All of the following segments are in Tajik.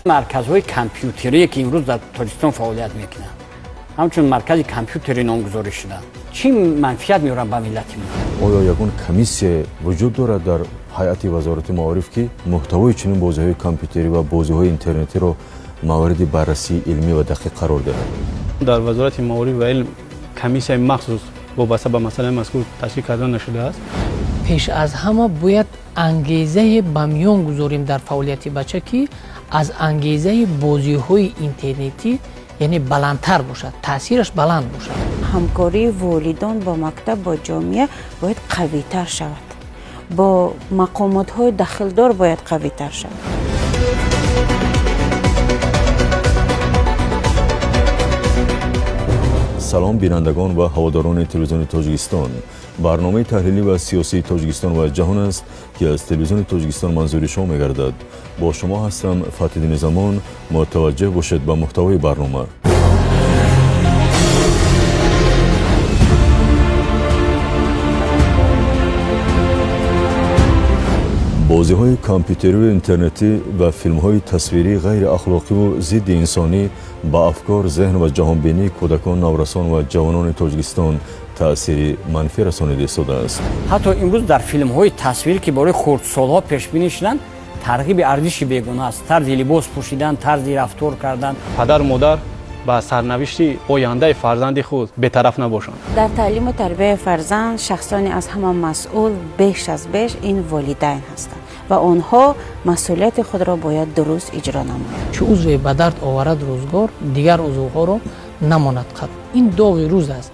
مرکزهای کامپیوتری که امروز در تاجیکستان فعالیت میکنه همچون مرکز کامپیوتری نامگذاری شده چی منفعت میارن به ملت ما؟ آیا یکون کمیسیه وجود دارد در هیئت وزارت معارف که محتوای چنین بازی‌های کامپیوتری و بازی‌های اینترنتی رو مورد بررسی علمی و دقیق قرار دهد؟ در وزارت معارف و علم کمیسیه مخصوص وابسته به مسئله مذکور تشکیل کرده نشده است. پیش از همه باید انگیزه به میان گذاریم در فعالیت بچه که از انگیزه بازی‌های اینترنتی یعنی بلندتر باشد، تاثیرش بلند باشد. همکاری والدان با مکتب با جامعه باید قوی‌تر شود. با مقامات‌های داخلدار باید قوی‌تر شود. سلام بینندگان و هواداران تلویزیون تاجیکستان. برنامه تحلیلی و سیاسی تاجیکستان و جهان است که از تلویزیون تاجیکستان منظور شما می‌گردد. با شما هستم فتح‌الدین زمان. متوجه باشید به محتوای برنامه. بازی‌های کامپیوتری و اینترنتی و فیلم‌های تصویری غیر اخلاقی و ضد انسانی با افکار، ذهن و جهانبینی کودکان، نورسان و جوانان تاجیکستان تأثیر منفی رسانیده شده است. حتی امروز در فیلم‌های تصویری که برای خردسال‌ها پیش بینی شدن ترغیب ارزش بیگانه است. طرز لباس پوشیدن، طرز رفتار کردن. پدر و مادر با سرنوشت آینده فرزند خود بی‌طرف نباشند. در تعلیم و تربیت فرزند شخصانی از همه مسئول بیش این والدین هستند و آنها مسئولیت خود را باید درست اجرا نمایند. چه عضو به درد آورد روزگار دیگر عضوها را نماند خط. این داغ روز است.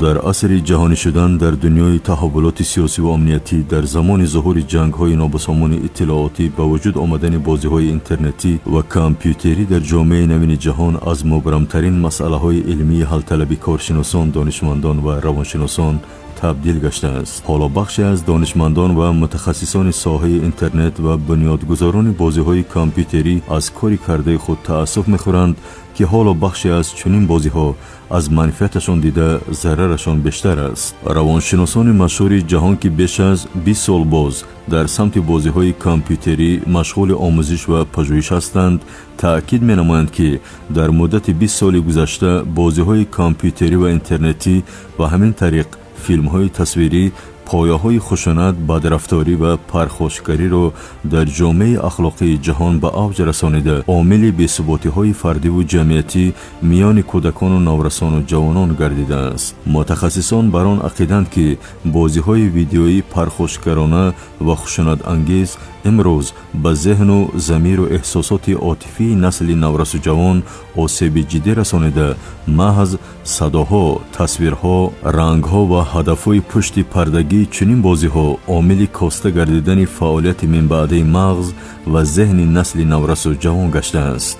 در عصر جهانی شدن در دنیای تحولات سیاسی و امنیتی در زمان ظهور جنگ‌های نابسامان اطلاعاتی با وجود آمدن بازی‌های اینترنتی و کامپیوتری در جامعه نوین جهان از مبرمترین مسئله‌های علمی حل طلبی کارشناسان، دانشمندان و روانشناسان تبدیل گشته است. حالا بخشی از دانشمندان و متخصصان ساحه اینترنت و بنیادگذاران بازی‌های کامپیوتری از کاری کرده خود تأسف می‌خورند که حالا بخشی از چنین بازی‌ها از منفعتشان دیده ضررشان بیشتر است. روانشناسان مشهور جهان که بیش از 20 سال باز در سمت بازی‌های کامپیوتری مشغول آموزش و پژوهش هستند تأکید می‌نمایند که در مدت 20 سال گذشته بازی‌های کامپیوتری و اینترنتی و همین طریق فیلم‌های تصویری پایه‌های خشونت، بدرفتاری و پرخاشگری را در جامعه اخلاقی جهان به اوج رسانیده عامل بی‌ثباتی‌های فردی و جمعیتی میان کودکان و نورسان و جوانان گردیده است. متخصصان بر آن عقیدند که بازی‌های ویدیویی پرخاشگرانه و خشونت انگیز امروز به ذهن و ضمیر و احساسات عاطفی نسل نورس و جوان آسیب جدی رسانیده محض صداها، تصویرها، رنگها و هدفهای پشت پردگی چنین بازی‌ها عامل کاسته گردیدن فعالیت من بعده مغز و ذهن نسل نورس و جوان گشته است.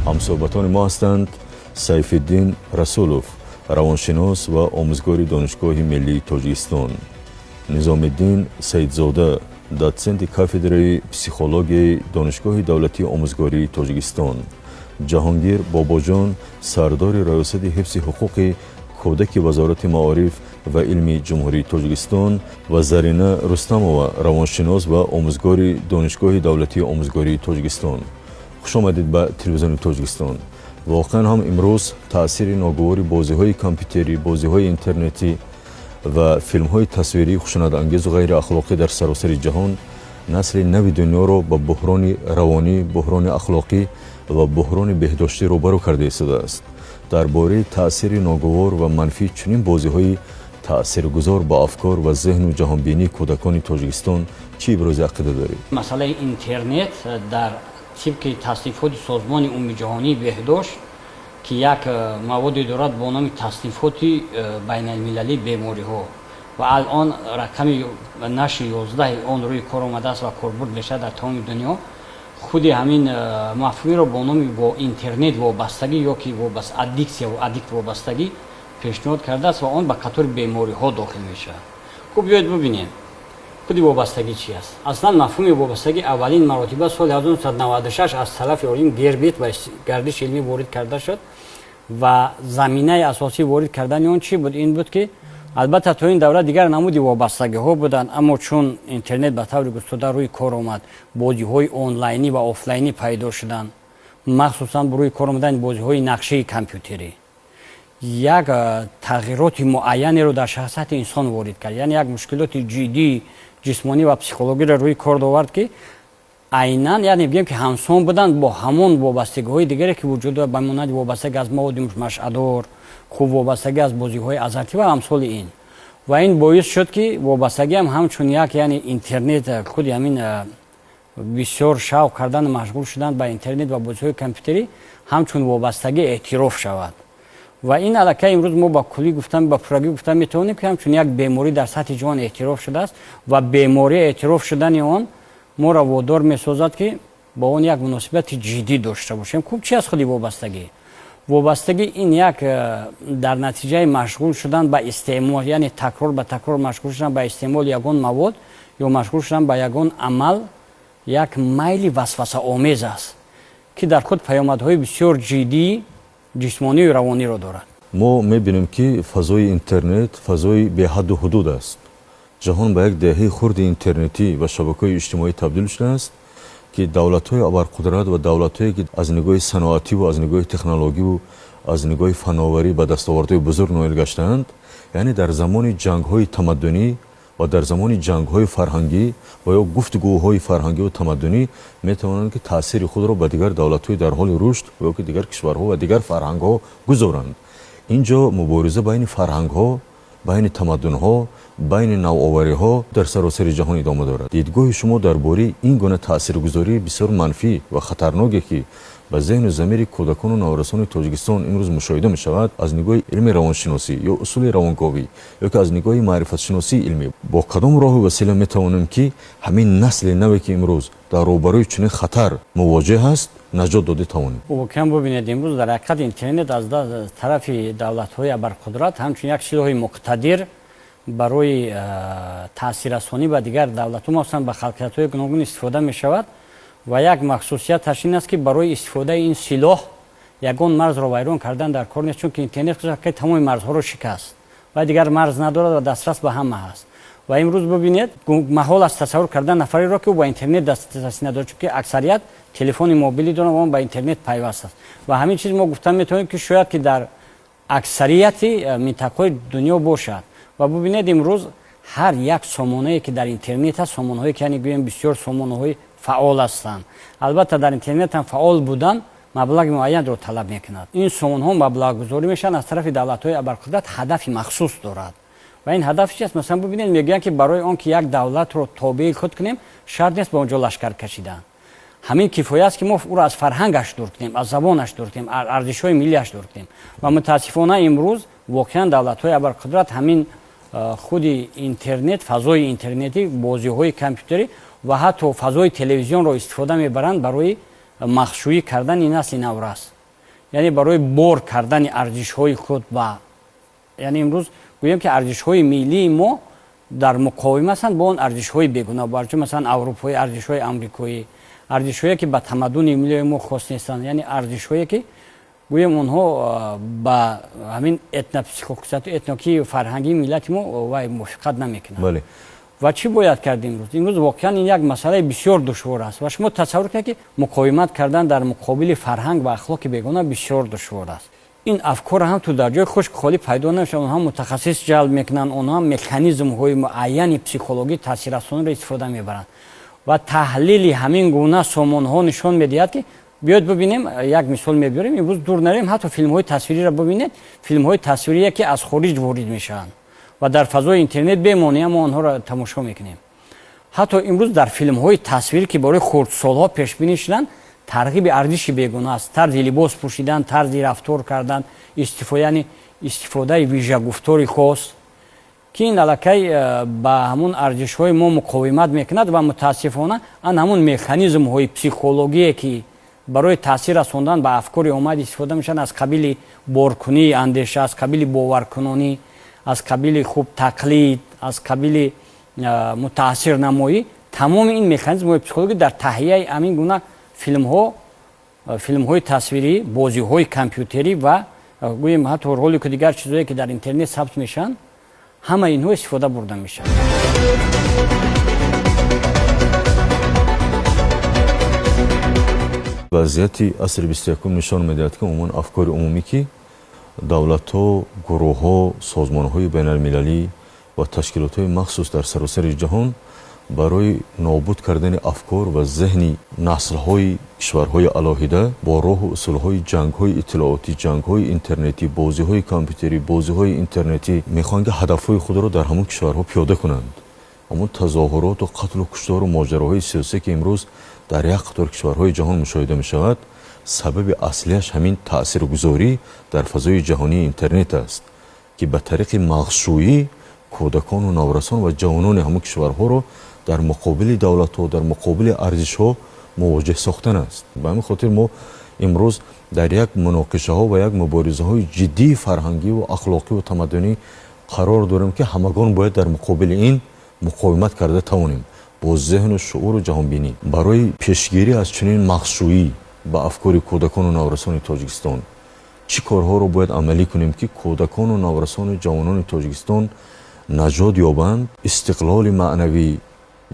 همصحبتان ما هستند سیف‌الدین رسولوف، روانشناس و آموزگار دانشگاه ملی تاجیکستان، نظام‌الدین سیدزاده، دوسنت کافدرای پسیخولوژی دانشگاه دولتی آموزگاری تاجیکستان، جهانگیر باباجان، سردار ریاست حفظ حقوق کودک وزارت معارف و علم جمهوری تاجیکستان و زرینه رستمова، روانشناس و آموزگار دانشگاه دولتی آموزگاری تاجیکستان. خوش آمدید به تلویزیون تاجیکستان. واقعا هم امروز تأثیر ناگوار بازی‌های کامپیوتری، بازی‌های اینترنتی و فیلم‌های تصویری خشونت انگیز و غیر اخلاقی در سراسر جهان نسل نو دنیا را با بحران روانی، بحران اخلاقی و بحران بهداشتی روبرو کرده شده است. درباره تأثیر ناگوار و منفی چنین بازی‌های تأثیرگذار با افکار و ذهن و جهانبینی کودکان تاجیکستان چی ابراز عقیده دارید؟ مسئله اینترنت در طبق تصنیفات سازمان عمومی جهانی بهداشت که یک مواد دارد با نام تصنیفات بین المللی بیماری‌ها و الان رقم نشر 11 آن روی کار آمده است و کاربرد بیشتر در تمام دنیا خود همین مفهومی را با نام با اینترنت وابستگی یا که ادیکسیا و ادیکت وابستگی پیشنهاد کرده است و آن به قطار بیماری‌ها داخل میشه. خوب بیاید ببینید خود وابستگی چی است. اصلا مفهوم وابستگی اولین مراتب سال 1996 از طرف علیم گربیت و گردش علمی وارد کرده شد و زمینه اساسی وارد کردن اون چی بود؟ این بود که البته تو این دوره دیگر نمودی وابستگی ها بودن، اما چون اینترنت به طور گسترده روی کار آمد، بازی های آنلاینی و آفلاینی پیدا شدن، مخصوصا روی کار آمدن بازی های نقشه کامپیوتری یک تغییرات معینی رو در شخصیت انسان وارد کرد. یعنی یک مشکلات جدی جسمانی و پسیکولوژی رو روی کار آورد که عیناً یعنی بگیم که همسان بودن با همون وابستگی های دیگری که وجود دارد، به مانند وابستگی از مواد مشعه‌دار، خوب وابستگی از بازی های آزادی و امثال این. و این باعث شد که وابستگی هم همچون یک یعنی اینترنت خود همین بسیار شوق کردن مشغول شدن به اینترنت و بازی های کامپیوتری همچون وابستگی اعتراف شود. و این علاقه امروز ما با کلی گفتم با پراگی گفتم میتونیم که همچون یک بیماری در سطح جهان اعتراف شده است و بیماری اعتراف شدن آن ما را وادار می‌سازد که با اون یک مناسبت جدی داشته باشیم. خوب چی از خودی وابستگی؟ وابستگی این یک در نتیجه مشغول شدن به استعمال، یعنی تکرار به تکرار مشغول شدن به استعمال یگان مواد یا مشغول شدن به یگان عمل، یک میل وسوسه آمیز است که در خود پیامدهای بسیار جدی جسمانی و روانی را دارد. ما میبینیم که فضای اینترنت فضای به حد و حدود است. جهان به یک دهه خرد اینترنتی و شبکه‌های اجتماعی تبدیل شده است که دولت‌های ابرقدرت و دولت‌هایی که از نگاه صنعتی و از نگاه تکنولوژی و از نگاه فناوری به دستاوردهای بزرگ نائل گشتند، یعنی در زمان جنگ‌های تمدنی و در زمان جنگ‌های فرهنگی و یا گفتگوهای فرهنگی و تمدنی می‌توانند که تأثیر خود را به دیگر دولت‌های در حال رشد و یا که دیگر کشورها و دیگر فرهنگ‌ها گذارند. اینجا مبارزه بین فرهنگ‌ها، بین تمدن‌ها، بین نوآوری‌ها در سراسر جهان ادامه دارد. دیدگاه شما درباره این گونه تاثیرگذاری بسیار منفی و خطرناکی که به ذهن و ضمیر کودکان و نوجوانان تاجیکستان امروز مشاهده می شود از نگاه علم روانشناسی یا اصول روانکاوی یا که از نگاه معرفت شناسی علمی، با کدام راه و وسیله می توانیم که همین نسل نوی که امروز در روبروی چنین خطر مواجه است نجات داده توانیم؟ واقعا ببینید امروز در حقیقت اینترنت از طرف دولت‌های ابرقدرت همچون یک سلاح مقتدر برای تاثیررسانی به دیگر دولت‌ها مثلا به خلقیت‌های گوناگون استفاده می شود و یک مخصوصیت این است که برای استفاده این سلاح یگان مرز را ویران کردن در کار نیست، چون که اینترنت که تمام مرزها را شکست و دیگر مرز ندارد و دسترس به همه هست. و امروز ببینید محال است تصور کردن نفری را که با اینترنت دسترسی ندارد، چون که اکثریت تلفن موبیلی دارند و اون با اینترنت پیوست است. و همین چیز ما گفتم میتونیم که شاید که در اکثریت منطقه‌های دنیا باشد. و ببینید امروز هر یک سامانه‌ای که در اینترنت هست، سامانه‌ای که یعنی گویم بسیار سامانه‌های فعال هستند. البته در اینترنت هم فعال بودن مبلغ معین رو طلب میکند. این سامانه‌ها مبلغ گذاری میشن از طرف دولت‌های ابرقدرت، هدف مخصوص دارد. و این هدف چیست؟ مثلا ببینید میگن که برای آن که یک دولت رو تابع خود کنیم شرط نیست به اونجا لشکر کشیدن. همین کفایت است که ما او را از فرهنگش دور کنیم، از زبانش دور کنیم، ارزش‌های ملیش دور کنیم. و متاسفانه امروز واقعا دولت‌های ابرقدرت همین خود اینترنت، فضای اینترنتی، بازی‌های کامپیوتری و حتی فضای تلویزیون را استفاده میبرند برای مخشویی کردن این نسل نوراست، یعنی برای بور کردن ارزش‌های خود. و یعنی امروز گویم که ارزش‌های ملی ما در مقاومه هستند با اون ارزش‌های بیگانه، برچه مثلا اروپایی، ارزش‌های آمریکایی، ارزش‌هایی که به تمدن ملی ما خاص نیستند، یعنی ارزش‌هایی که گویم اونها با همین اتنیکی و فرهنگی ملت ما و موافقت نمیکنند. بله. و چی باید کرد امروز؟ امروز واقعا این یک مسئله بسیار دشوار است و شما تصور کنید که مقاومت کردن در مقابل فرهنگ و اخلاق بیگانه بسیار دشوار است. این افکار هم تو در جای خوش خالی پیدا نمیشه، اونها متخصص جلب میکنن، اونها مکانیزم های معین پسیکولوژی تاثیررسانی را استفاده میبرند و تحلیل همین گونه سامان ها نشون میدهد که بیاید ببینیم. یک مثال میبریم، امروز دور نریم، حتی فیلم های تصویری را ببینید، فیلم های تصویری که از خارج وارد میشن و در فضای اینترنت بمانیم ما آنها را تماشا میکنیم. حتی امروز در فیلم های تصویری که برای خردسال‌ها پیش بینی شدن ترغیب ارزش بیگانه است، طرز لباس پوشیدن، طرز رفتار کردن، استفاده ویژه گفتار خاص که این علاقه با همون ارزش های ما مقاومت میکند و متاسفانه آن همون مکانیزم های پسیکولوژی که برای تاثیر رساندن به افکار اومد استفاده میشن، از قبیل بارکنی اندیشه، از قبیل باورکنانی، از قبیل خوب تقلید، از قبیل متاثر نمایی. تمام این مکانیزم های پسیکولوژی در تهیه همین گونه فیلم های تصویری، بازی های کامپیوتری و گوییم حتی رولик دیگر چیزایی که در اینترنت ثبت میشن همه اینها استفاده برده میشن. وضعیت عصر 21 نشان میدهد که عموما افکار عمومی که دولت‌ها، گروه‌ها، سازمان‌های بین‌المللی و تشکیلات‌های مخصوص در سراسر جهان برای نابود کردن افکار و ذهن نسل‌های کشورهای علاهده با راه و اصول‌های جنگ‌های اطلاعاتی، جنگ‌های اینترنتی، بازی‌های کامپیوتری، بازی‌های اینترنتی می‌خواهند که هدف‌های خود را در همون کشورها پیاده کنند. اما تظاهرات و قتل و کشتار و ماجراهای سیاسی که امروز در یک قطار کشورهای جهان مشاهده می‌شود، سبب اصلیش همین تاثیرگذاری در فضای جهانی اینترنت است که به طریق مغزشویی کودکان و نورسان و جوانان همه کشورها را در مقابل دولت‌ها، در مقابل ارزش‌ها مواجه ساختن است. به همین خاطر ما امروز در یک مناقشه‌ها و یک مبارزه‌های جدی فرهنگی و اخلاقی و تمدنی قرار داریم که همگان باید در مقابل این مقاومت کرده توانیم با ذهن و شعور و جهانبینی. برای پیشگیری از چنین مغزشویی به افکار کودکان و نورسان تاجیکستان چی کارها رو باید عملی کنیم که کودکان و نورسان جوانان تاجیکستان نجات یابند، استقلال معنوی،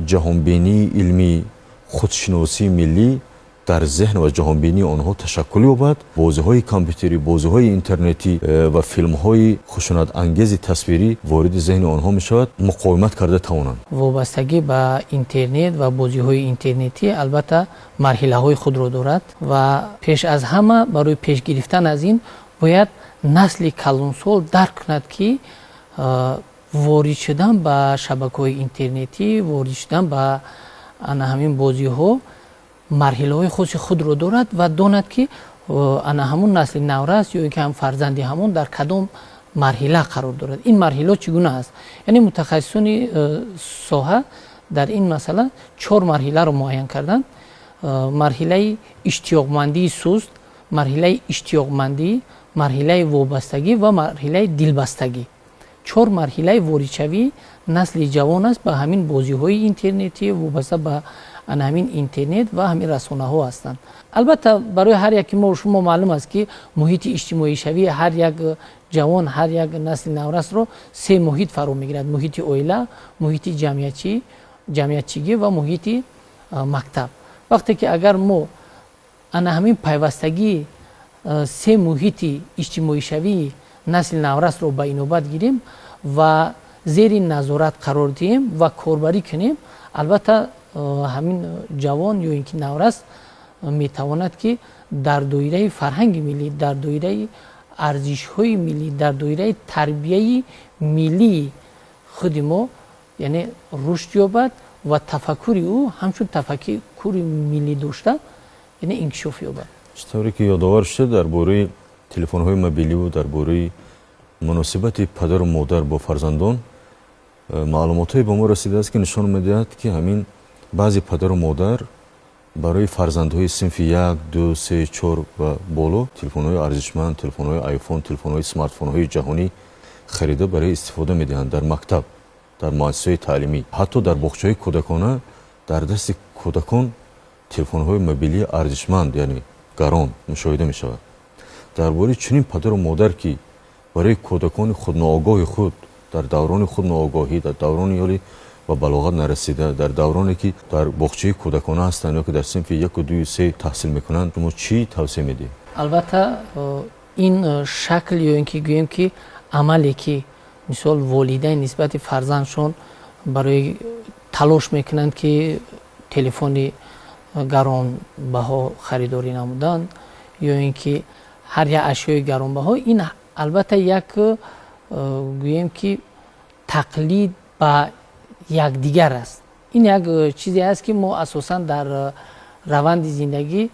جهانبینی علمی، خودشناسی ملی در ذهن و جهانبینی آنها تشکل یابد، بازی‌های کامپیوتری، بازی‌های اینترنتی و فیلم‌های خشونت انگیز تصویری وارد ذهن آنها می‌شود، مقاومت کرده توانند. وابستگی به اینترنت و بازی‌های اینترنتی البته مرحله‌های خود را دارد و پیش از همه برای پیش گرفتن از این باید نسل کلانسال درک کند که وارد شدن به شبکه‌های اینترنتی، وارد شدن به همین بازی‌ها مرحله‌های خود را دارد و داند که همون نسل نورس یا که هم فرزندی همون در کدام مرحله قرار دارد. این مرحله چگونه است؟ یعنی متخصصان ساحه در این مسئله 4 مرحله را معین کردند. مرحله اشتیاقمندی سست، مرحله اشتیاقمندی، مرحله وابستگی و مرحله دلبستگی. 4 مرحله واردشوی نسل جوان است به همین بازی‌های اینترنتی وابسته به همین اینترنت و همین رسانه ها هستند. البته برای هر یک ما شما معلوم است که محیط اجتماعی شوی هر یک جوان، هر یک نسل نورس رو 3 محیط فرا میگیرد: محیط اویله، محیط جمعیتچگی و محیط مکتب. وقتی که اگر ما همین پیوستگی 3 محیط اجتماعی شوی نسل نورس رو به اینوبت گیریم و زیر نظارت قرار دهیم و کاربری کنیم، البته همین جوان یا اینکه نورس میتواند که در دایره فرهنگ ملی، در دایره ارزش‌های ملی، در دایره تربیه ملی خود ما یعنی رشد یابد و تفکر او همچون تفکر ملی داشته یعنی انکشاف یابد. طوری که یادآور شد درباره تلفن‌های موبیلی و درباره مناسبت پدر و مادر با فرزندان معلوماتی به ما رسیده است که نشان می‌دهد که همین بعضی پدر و مادر برای فرزندهای صنف 1، 2، 3، 4 و بالا تلفن‌های ارزشمند، تلفن‌های آیفون، تلفن‌های اسمارتفون‌های جهانی خریده برای استفاده می‌دهند در مکتب، در مؤسسه تعلیمی، حتی در باغچه‌های کودکانه در دست کودکان تلفن‌های موبیلی ارزشمند یعنی گران مشاهده می‌شود. درباره چنین پدر و مادر که برای کودکان خود ناآگاه خود در دوران خود ناآگاهی، در دوران یالی و بلاغت نرسیده، در دورانی که در باغچه کودکانه هستند یا که در صنف 1 و 2 و 3 تحصیل میکنند، شما چی توصیه میدید؟ البته این شکل یا اینکه گوییم که عملی که مثال والدین نسبت فرزندشون برای تلاش میکنند که تلفن گران بها خریداری نمودند یا اینکه هر یک اشیای گران بها، این البته یک گوییم که تقلید به یک دیگر است. این یک چیزی است که ما اساساً در روند زندگی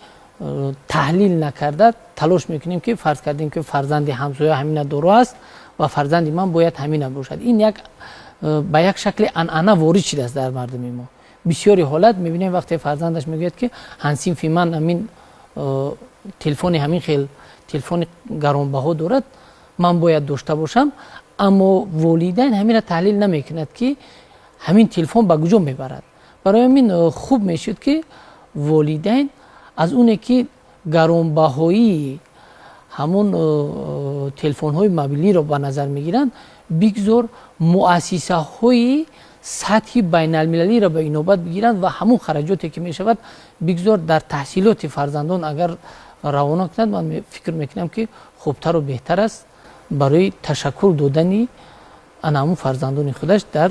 تحلیل نکرده تلاش میکنیم که فرض کردیم که فرزند همسایه همین دورو است و فرزند من باید همین باشد. این یک به یک شکل عنعنه وارد شده است در مردم ما. بسیاری حالت میبینیم وقتی فرزندش میگوید که همسین من همین تلفن همین خیلی تلفن گرانبها دارد، من باید داشته باشم، اما والدین همین را تحلیل نمیکند که همین تلفن به کجا میبرد. برای همین خوب میشد که والدین از اونه که گرانبهایی همون تلفن های موبیلی رو به نظر میگیرند بگذار مؤسسه های سطحی بین المللی را به این نوبت بگیرند و همون خرجاتی که می شود بگذار در تحصیلات فرزندان اگر روانه کنند. من فکر میکنم که خوبتر و بهتر است برای تشکر دادن همون فرزندان خودش در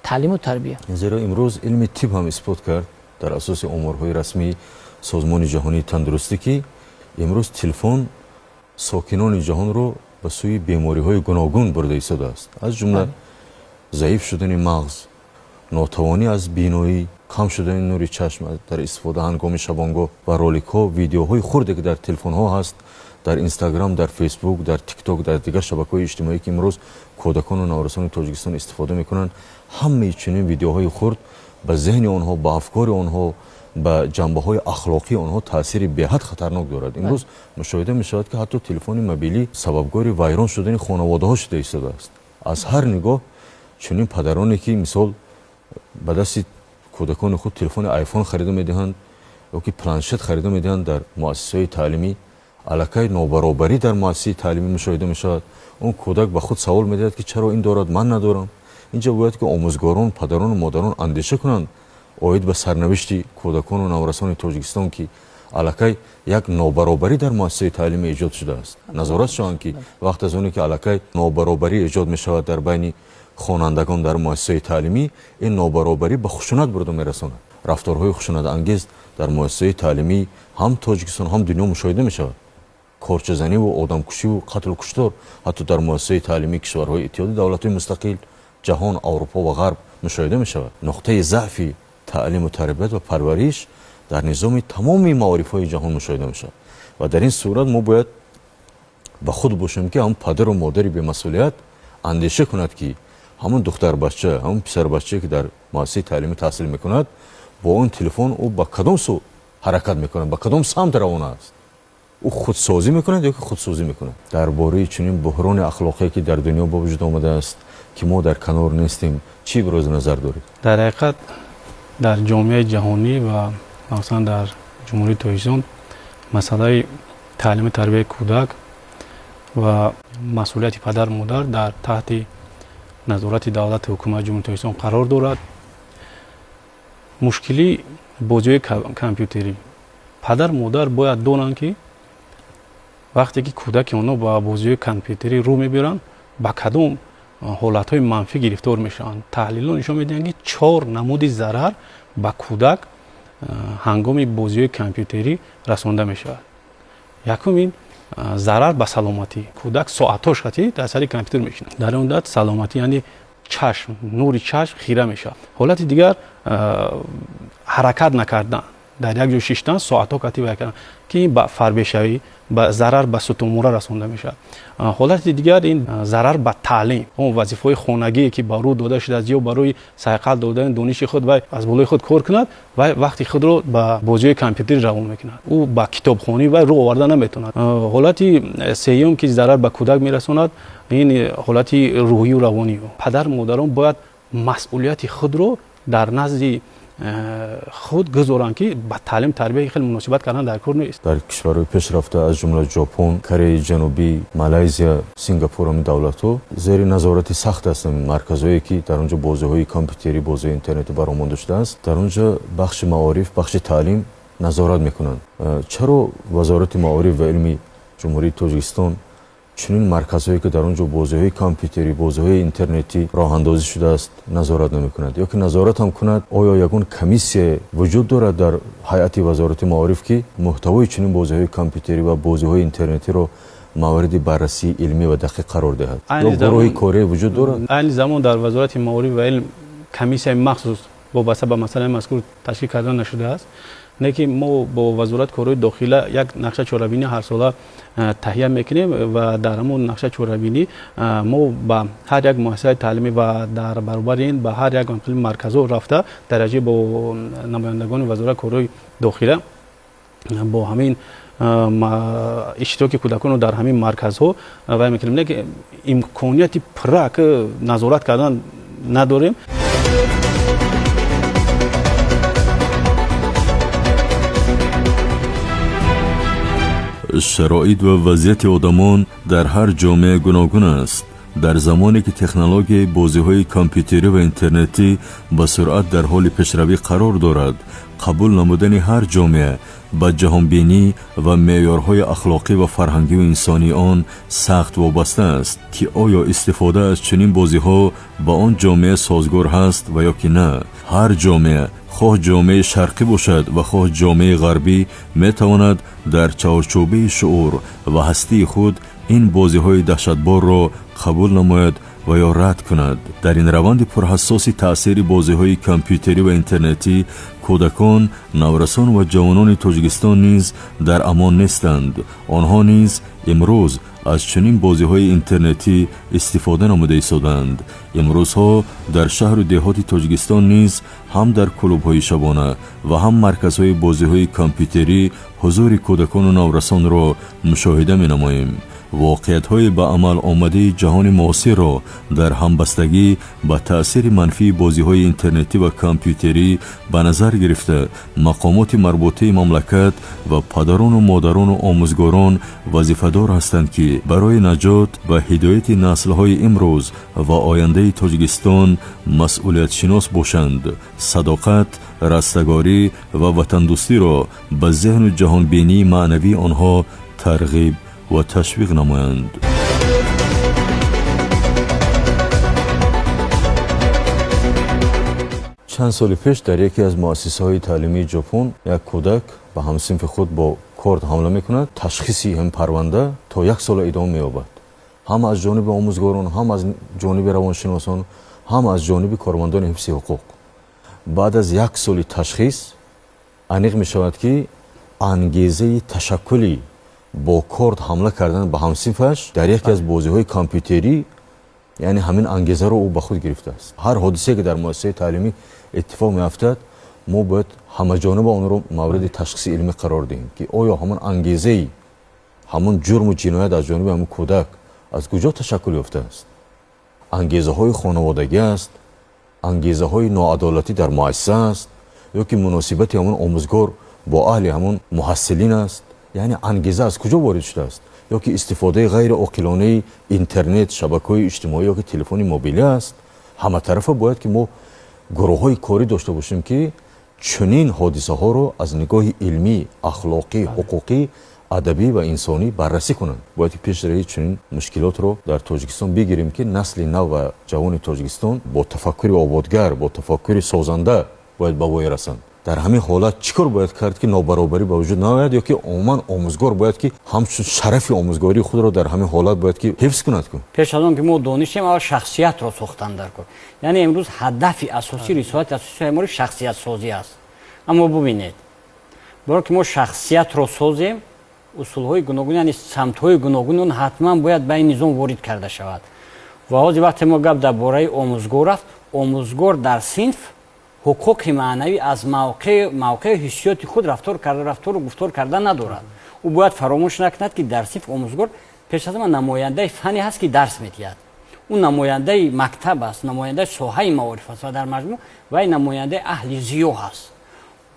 تعلیم و تربیت. زیرا امروز علم طب هم اثبات کرد در اساس آمارهای رسمی سازمان جهانی تندرستی که امروز تلفن ساکنان جهان رو به سوی بیماری‌های گوناگون برده ایستاده است. از جمله ضعیف شدن مغز، ناتوانی از بینایی، کم شدن نور چشم در استفاده هنگام شبانگاه و رول‌ها، ویدیوهای خرد که در تلفن‌ها هست، در اینستاگرام، در فیسبوک، در تیک تاک، در دیگر شبکه‌های اجتماعی که امروز کودکان و نوآوران تاجیکستان استفاده می‌کنند، همه چنین ویدیوهای خرد به ذهن آنها، به افکار آنها، به جنبه‌های اخلاقی آنها تاثیر به‌حد خطرناک دارد. امروز مشاهده می‌شود که حتی تلفن موبیلی سببگار ویران شدن خانواده‌ها شده ایستاده است. از هر نگاه چنین پدرانی که مثال به دست کودکان خود تلفن آیفون خریده می‌دهند یا که پلنشت خریده می‌دهند، در مؤسسه‌های تعلیمی علاقه نابرابری در مؤسسه تعلیمی مشاهده می‌شود. اون کودک به خود سوال می‌دهد که چرا این دارد من ندارم. اینجا باید که آموزگاران، پدران و مادران اندیشه کنند اوید به سرنوشت کودکان و نوآوران تاجیکستان که علاقه یک نابرابری در مؤسسه تعلیمی ایجاد شده است. نظارت شوند که وقت از اونی که علاقه نابرابری ایجاد می‌شود در بین خوانندگان در مؤسسه تعلیمی، این نابرابری به خشونت برده می‌رساند. رفتارهای خشونت انگیز در مؤسسه تعلیمی هم تاجیکستان هم دنیا مشاهده می‌شود. کارچه‌زنی و آدمکشی و قتل و کشتار حتی در مؤسسه تعلیمی کشورهای اتحاد دولت‌های مستقل جهان، اروپا و غرب مشاهده می‌شود. نقطه ضعف تعلیم و تربیت و پرورش در نظام تمامی معارف‌های جهان مشاهده می‌شود و در این صورت ما باید به خود باشیم که هم پدر و مادری به مسئولیت اندیشه کند که همون دختر بچه، همون پسر بچه که در مؤسسه تعلیمی تحصیل می‌کند با اون تلفن او با کدام سو حرکت می‌کند، با کدام سمت روانه است، او خودسازی می‌کند یا که خودسازی می‌کند. درباره چنین بحران اخلاقی که در دنیا به وجود آمده است که ما در کنار نیستیم چی ابراز نظر دارید؟ در حقیقت در جامعه جهانی و مثلا در جمهوری تاجیکستان مسئله تعلیم تربیت کودک و مسئولیت پدر مادر در تحت نظارت دولت حکومت جمهوری تاجیکستان قرار دارد. مشکلی بازی کامپیوتری پدر مادر باید دانند که وقتی که کودک اونا با بازی کامپیوتری رو میبرن با کدام حالتهای منفی گرفتار میشن. تحلیل‌ها نشون میدن که 4 نمود ضرر به کودک هنگام بازی کامپیوتری رسانده میشود. یکم این ضرر به سلامتی کودک ساعت‌هاش خاطی در سر کامپیوتر میشینه. در اون دست سلامتی یعنی چشم، نور چشم خیره میشه. حالت دیگر حرکت نکردن، در یک جای شیشتن ساعت‌ها خاطی بکردن که این به فربه‌شوی به ضرر به ستوموره رسانده میشه. حالت دیگر این ضرر به تعلیم، اون وظیفه خانگی که با رو داده شده از یا برای سایقل دادن دانش خود و از بالای خود کار کند و وقتی خود رو به بازی کامپیوتر روان میکند او با کتابخوانی و رو آورده نمیتوند. حالت سوم که ضرر به کودک میرساند این حالت روحی و روانی. پدر مادران باید مسئولیت خود رو در نزد خود گذارن که با تعلیم تربیت خیلی مناسبت کردن در کار نیست. در کشورهای پیشرفته از جمله ژاپن، کره جنوبی، مالزیا، سینگاپور هم دولت‌ها زیر نظارت سخت هستند. مرکزهایی که در اونجا بازی‌های کامپیوتری، بازی اینترنتی برآمده شده است، در اونجا بخش معارف، بخش تعلیم نظارت میکنند. چرا وزارت معارف و علم جمهوری تاجیکستان چنین مرکزهایی که در اونجا بازی‌های کامپیوتری، بازی‌های اینترنتی راه اندازی شده است نظارت نمی‌کند؟ یا که نظارت هم کند آیا یگان کمیسیه وجود دارد در هیئت وزارت معارف که محتوای چنین بازی‌های کامپیوتری و بازی‌های اینترنتی رو مورد بررسی علمی و دقیق قرار دهد؟ یا گروهی کاری وجود دارد؟ این زمان در وزارت معارف و علم کمیسیه مخصوص وابسته به مسئله مذکور تشکیل کردن نشده است. نه که ما با وزارت کارهای داخله یک نقشه چهاربینی هر ساله تهیه میکنیم و در همون نقشه چهاربینی ما با هر یک مؤسسه تعلیمی و در برابر این به هر یک مرکزها رفته درجه با نمایندگان وزارت کارهای داخله با همین اشتراک کودکان در همین مرکزها و میکنیم. نه که امکانیت پرک نظارت کردن نداریم. شرایط و وضعیت آدمان در هر جامعه گوناگون است. در زمانی که تکنولوژی بازی‌های کامپیوتری و اینترنتی به سرعت در حال پیشروی قرار دارد، قبول نمودن هر جامعه به جهانبینی و معیارهای اخلاقی و فرهنگی و انسانی آن سخت وابسته است که آیا استفاده از چنین بازی‌ها با آن جامعه سازگار هست و یا که نه. هر جامعه، خواه جامعه شرقی باشد و خواه جامعه غربی، میتواند در چارچوبه شعور و هستی خود این بازی‌های دهشتبار را قبول نماید و یا رد کند. در این روند پرحساسی تأثیر بازی‌های کامپیوتری و اینترنتی، کودکان، نورسان و جوانان تاجیکستان نیز در امان نیستند. آنها نیز امروز از چنین بازی‌های اینترنتی استفاده نموده ایستادند. امروزها در شهر و دهات تاجیکستان نیز هم در کلوب‌های شبانه و هم مرکزهای بازی‌های کامپیوتری حضور کودکان و نورسان را مشاهده می‌نماییم. واقعیت‌های به عمل آمده جهان معاصر را در همبستگی با تأثیر منفی بازی‌های اینترنتی و کامپیوتری به نظر گرفته، مقامات مربوطه مملکت و پدران و مادران و آموزگاران وظیفه‌دار هستند که برای نجات و هدایت نسل‌های امروز و آینده تاجیکستان مسئولیت شناس باشند. صداقت، رستگاری و وطندوستی را به ذهن و جهانبینی معنوی آنها ترغیب و تشویق نمایند. چند سال پیش در یکی از مؤسسه‌های تعلیمی ژاپن یک کودک به همسنف خود با کارد حمله میکند. تشخیصی هم پرونده تا 1 سال ادامه می‌یابد، هم از جانب آموزگاران، هم از جانب روانشناسان، هم از جانب کارمندان حفظ حقوق. بعد از 1 سال تشخیص انیق می‌شود که انگیزه تشکلی با کارد حمله کردن به همسنفش در یکی از بازی‌های کامپیوتری، یعنی همین انگیزه رو او به خود گرفته است. هر حادثه که در مؤسسه تعلیمی اتفاق می‌افتد، ما باید همه جانب آن رو مورد تشخیص علمی قرار دهیم که آیا همون انگیزه، همون جرم و جنایت از جانب همون کودک از کجا تشکل یافته است؟ انگیزه‌های خانوادگی است، انگیزه‌های ناعدالتی در مؤسسه است، یا که مناسبت همون آموزگار با اهل همون محصلین است. یعنی انگیزه از کجا وارد شده است؟ یا که استفاده غیر عاقلانه اینترنت، شبکه‌های اجتماعی یا که تلفن موبیلی است. همه طرفه باید که ما گروه‌های کاری داشته باشیم که چنین حادثه‌ها رو از نگاه علمی، اخلاقی، حقوقی، ادبی و انسانی بررسی کنند. باید پیش روی چنین مشکلات رو در تاجیکستان بگیریم که نسل نو و جوان تاجیکستان با تفکر آبادگر، با تفکر سازنده باید به وای رسند. در همین حالت چیکار باید کرد که نابرابری به وجود نیاید، یا که عموما آموزگار باید که همچون شرف آموزگاری خود را در همین حالت باید که حفظ کند. پیش از آن که ما دانشیم اول شخصیت را ساختن در کار. یعنی امروز هدف اساسی رسالت اساسی ما شخصیت سازی است. اما ببینید، برای که ما شخصیت را سازیم، اصول‌های گوناگون، یعنی سمت‌های گوناگون اون حتما باید به این نظام وارد کرده شود. و حاضر وقتی ما گپ درباره آموزگار است، آموزگار در صنف حقوق معنوی از موقع حسیات خود رفتار و گفتار کردن ندارد. او باید فراموش نکند که در صنف آموزگار پیش از همه نماینده فنی هست که درس می‌دهد. اون نماینده مکتب است، نماینده ساحه معارف است و در مجموع وای نماینده اهل زیو هست.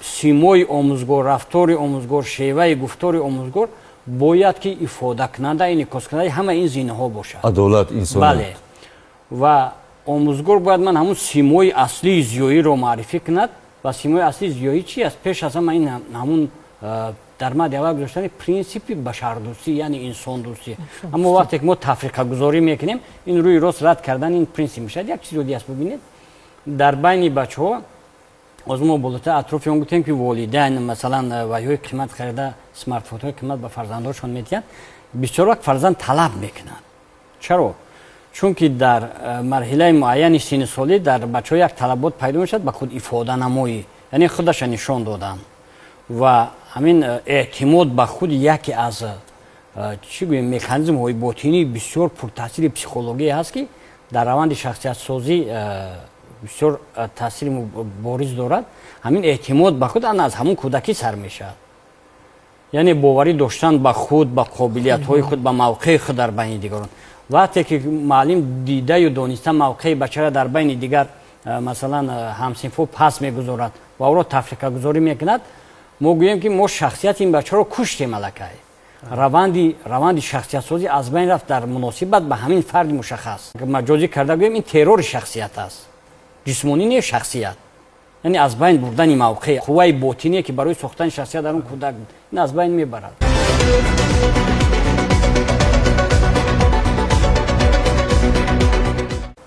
سیمای آموزگار، رفتار آموزگار، شیوه گفتار آموزگار باید که ifade کننده، انعکاس کننده همه این زینه‌ها باشد. عدالت، انسانیت. بله. و آموزگار باید من همون سیمای اصلی زیویی رو معرفی کند. و سیمای اصلی زیویی چی است؟ پیش از همه این همون در مد اول گذاشتن پرینسیپ بشردوستی، یعنی انسان دوستی. اما وقتی که ما تفریقه گذاری میکنیم، این روی راست رد کردن این پرینسیپ میشه. یک چیز دیگه است، ببینید در بین بچه‌ها از ما بالاتر اطراف اون گفتیم که والدین مثلا وایای قیمت خریده اسمارت فون‌های قیمت به فرزندانشون میدن، بسیار وقت فرزند طلب میکنن. چرا؟ چون که در مرحله معین سن سالی در بچه‌ها یک طلبات پیدا میشد به خود ifade نمایی، یعنی خودش نشان دادن و همین اعتماد به خود یکی از چی گویم مکانیزم های باطنی بسیار پرتاثیر پسیکولوژی هست که در روند شخصیت سازی بسیار تاثیر بارز دارد. همین اعتماد به خود از همون کودکی سر میشه، یعنی باوری داشتن به خود، به قابلیت های خود، به موقع خود در بین دیگران. وقتی که معلم دیده و دانسته موقع بچه را در بین دیگر مثلا همسنفو پس میگذارد و او را تفریقه گذاری میکند، ما گوییم که ما شخصیت این بچه را کشتیم الکی. روند شخصیت سازی از بین رفت در مناسبت به همین فرد مشخص. مجازی کرده بگیم این ترور شخصیت است، جسمانی نه شخصیت. یعنی از بین بردن موقع قوه باطنی که برای ساختن شخصیت در اون کودک این از بین میبرد.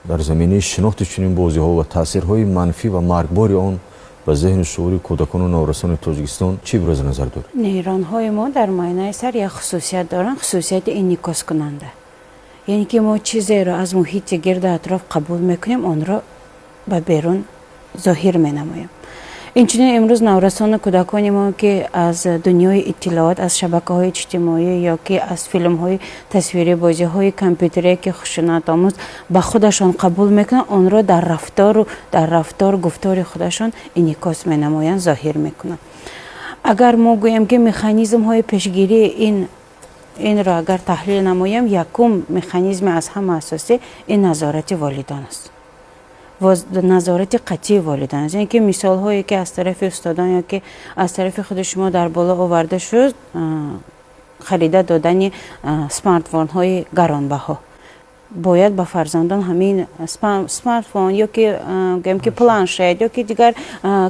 در زمینه شناخت چنین بازی‌ها و تاثیرهای منفی و مرگبار آن به ذهن شعوری کودکان و نورسان تاجیکستان چی ابراز نظر دارید؟ نیران‌های ما در معاینه سر یک خصوصیت دارن، خصوصیت انعکاس کننده. یعنی که ما چیزی را از محیط گرد اطراف قبول میکنیم، آن را به بیرون ظاهر مینماییم. اینچنین امروز نورسان کودکان ما که از دنیای اطلاعات، از شبکه‌های اجتماعی یا که از فیلم‌های تصویری، بازی‌های کامپیوتری که خشونت آموز به خودشان قبول میکنن، آن را در رفتار گفتار خودشان انعکاس مینمایند، ظاهر میکنند. اگر ما گوییم که مکانیزم‌های پیشگیری این را اگر تحلیل نمایم، یکم مکانیزم از همه اساسی این نظارت والدان است و نظارت قطعی والدین است. یعنی که مثال هایی که از طرف استادان یا که از طرف خود شما در بالا آورده شد، خریده دادن سمارت فون های گرانبها، باید به فرزندان همین سمارت فون یا که گیم که پلانشت یا که دیگر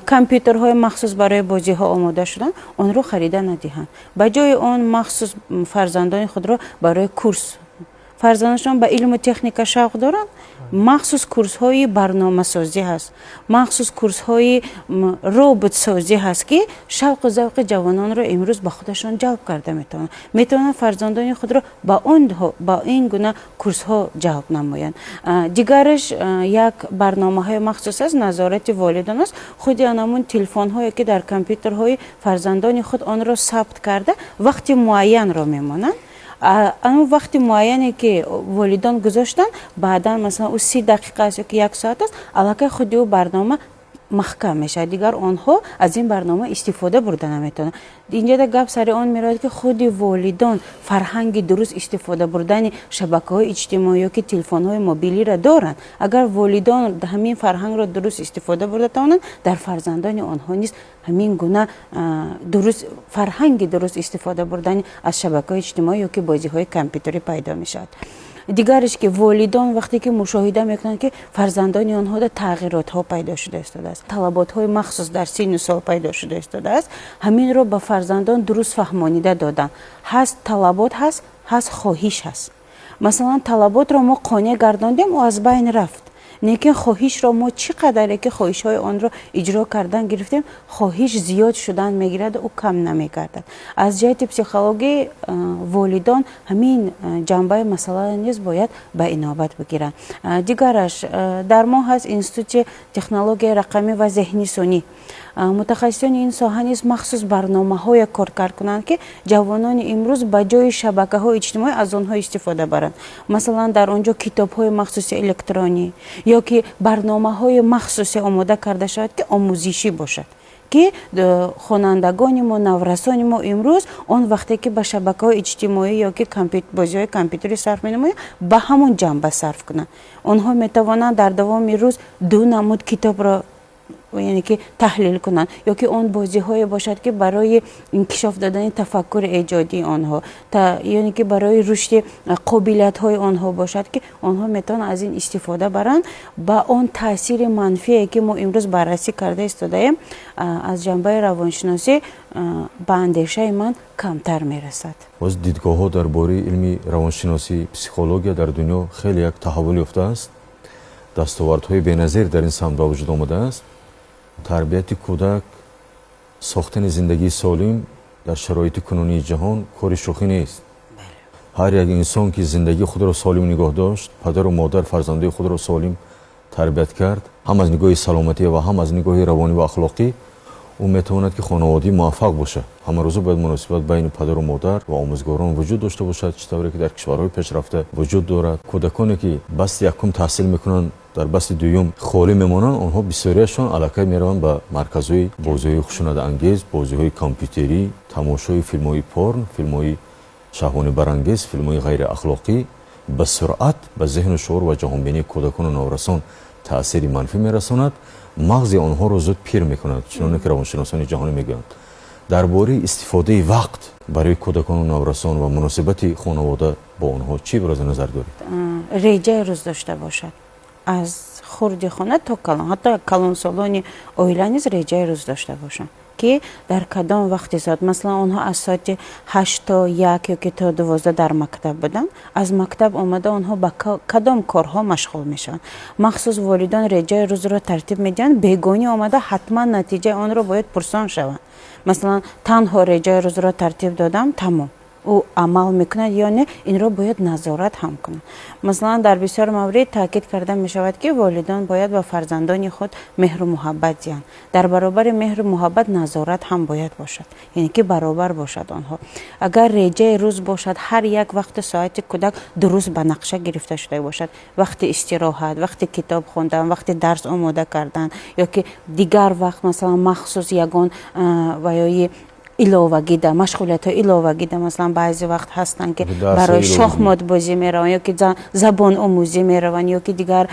کامپیوترهای مخصوص برای بازی ها آماده شدن، آن رو خریده ندهند. به جای آن مخصوص فرزندان خود را برای کورس، فرزندانشان به علم و تکنیک شوق دارند، مخصوص کورس های برنامه سازی هست، مخصوص کورس های ربات سازی هست که شوق و ذوق جوانان را امروز به خودشان جلب کرده میتونن فرزندان خود را با این گونه کورس ها جلب نمایند. دیگرش یک برنامه های مخصوص است، نظارت والدان است. خود آنمون تلفن هایی که در کامپیوتر های فرزندان خود آن را ثبت کرده وقتی معین را میمانند، اما وقتی معینی که والدان گذاشتن بعدا مثلا او 30 دقیقه است که 1 ساعت است، علاقه خودی و برنامه محکم میشه، دیگر آنها از این برنامه استفاده برده نمیتونن. اینجا در گپ سر آن میاد که خود والدان فرهنگ درست استفاده بردن شبکه‌های اجتماعی که تلفن‌های موبیلی را دارند. اگر والدان همین فرهنگ را درست استفاده برده توانند، در فرزندان آنها نیز همین گونه درست فرهنگ درست استفاده بردن از شبکه‌های اجتماعی که بازی‌های کامپیوتری پیدا میشد. دیگرش که والدان وقتی که مشاهده میکنند که فرزندان آنها در تغییرات ها پیدا شده است، طلبات های مخصوص در سن و سال پیدا شده است، همین رو به فرزندان درست فهمانیده دادن. هست طلبات هست خواهش هست. مثلا طلبات رو ما قانع گرداندیم و از بین رفت، نیکن خواهش را ما چقدر که خواهش های آن را اجرا کردن گرفتیم، خواهش زیاد شدن میگیرد و کم نمیگردد. از جهت پسیخولوژی والدان همین جنبه مسئله نیز باید به اینابت بگیرند. دیگرش در ما هست اینستیتوت تکنولوژی رقمی و ذهنی سنی. متخصصان این ساحه نیز مخصوص برنامه های کار کنند که جوانان امروز به جای شبکه های اجتماعی از آنها استفاده برند. مثلا در آنجا کتاب های مخصوص الکترونی یا که برنامه های مخصوص آماده کرده شود که آموزشی باشد که خوانندگان ما، نورسان ما امروز آن وقتی که به شبکه‌های اجتماعی یا که بازی‌های کامپیوتری صرف می‌نمایند، به همون جنبه صرف کنند. آنها می‌توانند در دوام روز 2 نمود کتاب را یعنی که تحلیل کنند یا که آن بازی‌های باشد که برای انکشاف دادن تفکر ایجادی آنها یعنی که برای رشد قابلیت‌های آنها باشد که آنها میتونن از این استفاده برند. با آن تاثیر منفی که ما امروز بررسی کرده استادیم از جنبه روانشناسی به اندیشه من کمتر میرسد. باز دیدگاه‌ها درباره علم روانشناسی پسیخولوژی در دنیا خیلی یک تحول یافته است. دستاوردهای بی‌نظیر در این سمت به وجود آمده است. تربیت کودک، ساختن زندگی سالم در شرایط کنونی جهان کار شوخی نیست. هر یک انسان که زندگی خود را سالم نگاه داشت، پدر و مادر فرزندان خود را سالم تربیت کرد، هم از نگاه سلامتی و هم از نگاه روانی و اخلاقی، او میتواند که خانواده موفق باشه. همه روز باید مناسبت بین پدر و مادر و آموزگاران وجود داشته باشد، چطوری که در کشورهای پیشرفته وجود دارد. کودکانی که بس یکم تحصیل میکنن در بس دوم خالی میمانند، آنها بسیاریشان علاقه میروند به مرکزهای بازی‌های خشونت انگیز، بازی‌های کامپیوتری، تماشای فیلم‌های پورن، فیلم‌های شهوانی برانگیز، فیلم‌های غیر اخلاقی به سرعت به ذهن و شعور و جهانبینی کودکان و نورسان تأثیری منفی میرساند. مغز آنها را زود پیر میکند، چنانکه که روانشناسان جهانی میگویند. درباره استفاده وقت برای کودکان و نورسان و مناسبت خانواده با آنها چی ابراز نظر دارید؟ ریجه روز داشته باشد، از خردی خانه تا کلان، حتی کلان سالانی اویله نیز ریجه روز داشته باشند که در کدام وقتی ساعت، مثلا آنها از ساعت 8 تا 1 یا که تا 12 در مکتب بودن، از مکتب آمده آنها با کدام کارها مشغول میشن. مخصوص والدان ریجه روز را ترتیب میدن، بیگانی آمده حتما نتیجه آن را باید پرسان شوند. مثلا تنها ریجه روز را ترتیب دادم تمام، او عمل میکند یا نه، این را باید نظارت هم کنند. مثلا در بسیار مورد تاکید کرده می شود که والدان باید با فرزندان خود مهر و محبت دهند. در برابر مهر و محبت نظارت هم باید باشد، یعنی که برابر باشد آنها. اگر ریجه روز باشد، هر یک وقت ساعت کودک درست به نقشه گرفته شده باشد، وقت استراحت، وقت کتاب خواندن، وقت درس آماده کردن، یا که دیگر وقت مثلا مخصوص یگان و یا ایلاوگی ده مشغولیت های ایلاوگی ده، مثلا بعضی وقت هستن که برای شахمات بازی میرون، یا که زبان آموزی میرون، یا که دیگر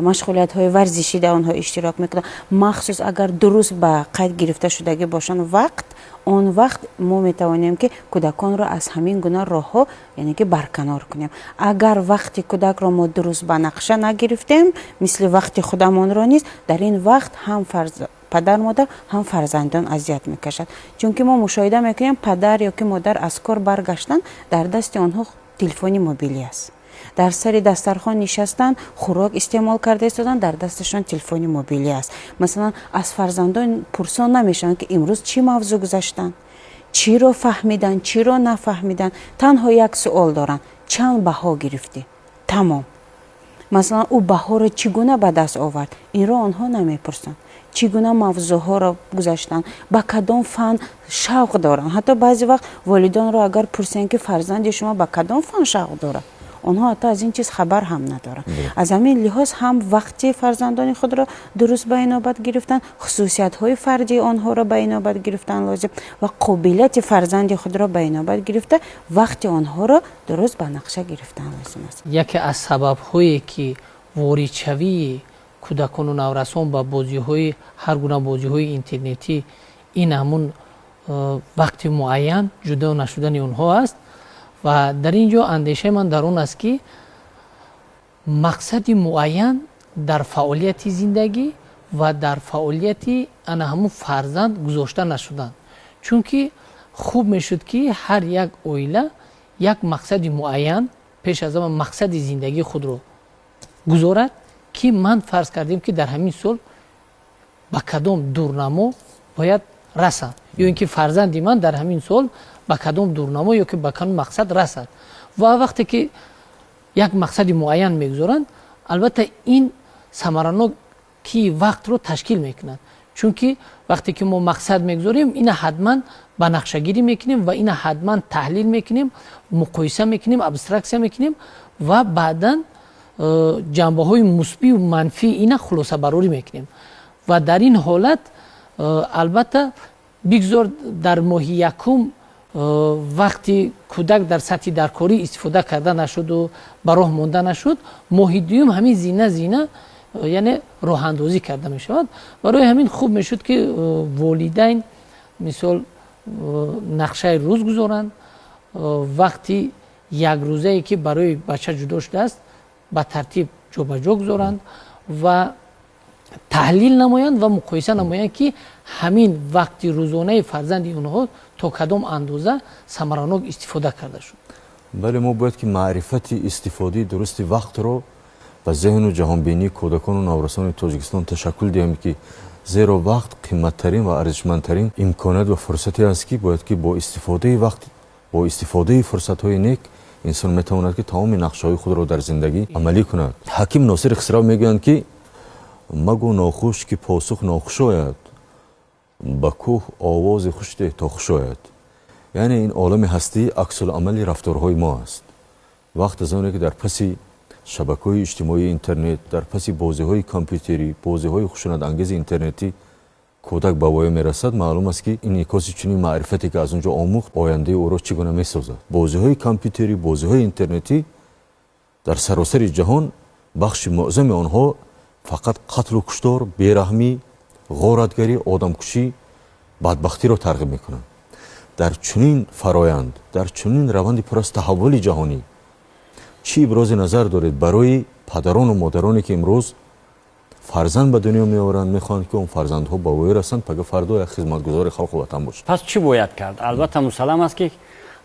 مشغولیت های ورزشی ده آنها اشتراک میکنن. مخصوص اگر درست به قید گرفته شدگی باشن وقت، اون وقت ما میتوانیم که کودکان را از همین گونه راه ها یعنی که برکنار کنیم. اگر وقتی کودک را ما درست به نقشه نگرفتیم، مثل وقتی خودمان را نیست، در این وقت هم پدر مادر هم فرزندان اذیت میکشد. چون که ما مشاهده میکنیم پدر یا که مادر از کار برگشتن، در دست آنها تلفن موبیلی است، در سر دسترخوان نشستن خوراک استعمال کرده ایستادن، در دستشان تلفن موبیلی است. مثلا از فرزندان پرسان نمیشن که امروز چی موضوع گذاشتن، چی رو فهمیدن، چی رو نفهمیدن. تنها یک سوال دارن، چند بها گرفتی؟ تمام. مثلا او بها رو چگونه به دست آورد، این رو آنها نمیپرسن. چگونه موضوع ها را گذاشتن، با کدام فن شوق دارن. حتی بعضی وقت والدان را اگر پرسین که فرزند شما با کدام فن شوق داره، آنها حتی از این چیز خبر هم ندارن. از همین لحاظ هم وقتی فرزندان خود را درست به اینابت گرفتن، خصوصیت های فردی آنها را به اینابت گرفتن لازم و قابلیت فرزند خود را به اینابت گرفته، وقتی آنها را درست به نقشه گرفتن لازم است. یکی از سبب هایی که واریدشوی کودکان و نورسان با بازی های هر گونه بازی های اینترنتی این همون وقت معین جدا نشدن اونها است. و در اینجا اندیشه من در اون است که مقصد معین در فعالیت زندگی و در فعالیت انا همون فرزند گذاشته نشدن. چون که خوب میشد که هر یک اویله یک مقصد معین پیش از همه مقصد زندگی خود رو گذارد که من فرض کردیم که در همین سال با کدام دورنما باید رسم، یا اینکه فرزندی من در همین سال با کدام دورنما یا که با کدام مقصد رسد. و وقتی که یک مقصد معین میگذارند، البته این ثمراناک کی وقت رو تشکیل میکنند. چون که وقتی که ما مقصد میگذاریم، این حتما با نقشه گیری میکنیم و این حتما تحلیل میکنیم، مقایسه میکنیم، ابسترکسیون میکنیم و بعداً جنبه های مثبت و منفی اینا خلاصه برآوری میکنیم. و در این حالت البته بگذار در ماه یکم وقتی کودک در سطح درکاری استفاده کرده نشد و براه مانده نشد، ماه دوم همین زینه یعنی راه اندازی کرده می شود. برای همین خوب می شد که والدین مثال نقشه روز گذارند، وقتی یک روزه ای که برای بچه جدا شده است با ترتیب جا به جا گذارند و تحلیل نمایند و مقایسه نمایند که همین وقتی روزانه فرزند اونها تا کدام اندازه ثمراناک استفاده کرده شد. بله، ما باید که معرفت استفاده درست وقت رو به ذهن و جهانبینی کودکان و نورسان تاجیکستان تشکل دهیم که زیرا وقت قیمتترین و ارزشمندترین امکانات و فرصتی است که باید که با استفاده وقت، با استفاده فرصت‌های نیک انسان میتواند که تمام نقشه‌های خود را در زندگی عملی کند. حکیم ناصر خسرو میگویند که مگو ناخوش که پاسخ ناخوش آید، با کوه آواز خوش ده تا خوش آید. یعنی این عالم هستی عکس العمل رفتارهای ما است. وقت از آنه که در پس شبکه‌های اجتماعی اینترنت، در پس بازی‌های کامپیوتری، بازی‌های خشونت انگیز اینترنتی کودک به وای میرسد، معلوم است که این یکاسی چنین معرفتی که از اونجا آموخت آینده او را چگونه میسازد. بازی‌های کامپیوتری، بازی‌های اینترنتی در سراسر جهان بخش معظم آنها فقط قتل و کشتار، بیرحمی، غارتگری، آدمکشی، بدبختی را ترغیب میکنند. дар чунин фароянд, дар чунин раванди пур аз таҳаввули ҷаҳонӣ чӣ ибрози назар доред барои падарону модароне ки имрӯз фарзанд ба дунё меоранд, мехоҳанд ки он фарзандҳо ба вои расанд, пага фардо як хизматгузори халқу ватан бошад? пас чӣ бояд кард? Албатта мусаллам аст ки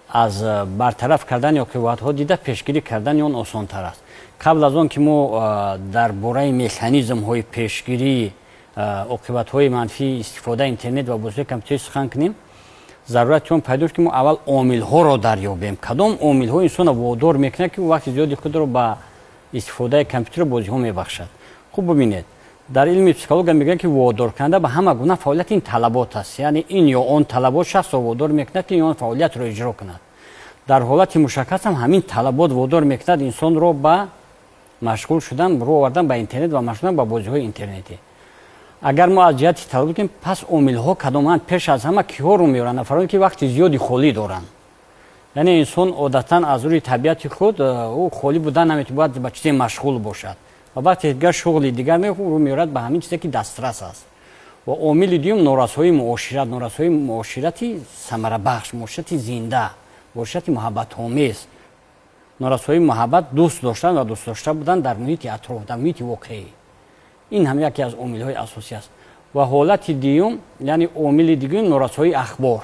аз бартараф кардани оқибатҳо дида пешгирӣ кардани он осонтар аст. қабл аз он ки мо дар бораи механизмҳои пешгирии оқибатҳои манфии истифодаи интернет ва бозиҳои компютерӣ сухан кунем, зарурати он пайдо шуд ки мо аввал омилҳоро дарёбем. Кадом омилҳо инсонро водор мекунад ки вақти зиёди худро ба истифодаи компютеру бозиҳо мебахшад? хуб бубинед, дар илми психология мегӯянд ки водоркунанда ба ҳама гуна фаъолият ин талабот аст. Яъне ин ё он талабот шахсро водор мекунад ки он фаъолиятро иҷро кунад. дар ҳолати мушаккас ҳам ҳамин талабот водор мекунад инсонро ба машғул шудан, роҳ овардан ба интернет ва машғул шудан ба бозиҳои интернетӣ. агар мо аз ҷиҳати талабот бигем, пас омилҳо кадоманд? пеш аз ҳама киҳоро меоранд? нафароне ки вақти зиёди холӣ доранд. яъне инсон одатан аз рӯи табиати худ ӯ холӣ будан наметавонад, бояд ба чизе машғул бошад ва вақте дигар шуғли дигар рӯ меорад ба ҳамин чизе ки дастрас аст. ва омили дуюм норасоии муошират, норасоии муоширати самарабахш, муоширати зинда, муоширати муҳаббатомез, норасоии муҳаббат, дӯст доштан ва дӯст дошта будан дар муҳити атроф, дар муҳити воқеӣ. ин ҳам яке аз омилҳои асосӣ аст. ва ҳолати дуюм, яъне омили дуюм норасоии ахбор,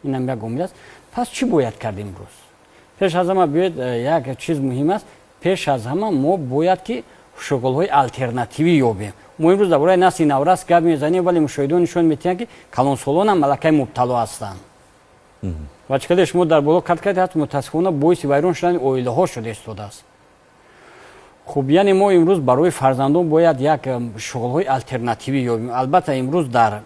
ин ҳам як омил аст. пас чӣ бояд кард имрӯз? пеш аз ҳама биёед, як чиз муҳим аст. пеш аз ҳама мо бояд ки шуғулҳои алтернативӣ ёбем. мо имрӯз дар бораи насли наврас гап мезанем, вале мушоҳидон нишон медиҳанд ки калонсолон ҳам малакаи мубтало ҳастанд. ва чӣ қадар шумо дар боло кат кардед, ҳатто мутаассифона боиси вайрон шудани оилаҳо шуда истодааст. хуб, яъне мо имрӯз барои фарзандон бояд як шуғулҳои алтернативӣ ёбем. албатта имрӯз дар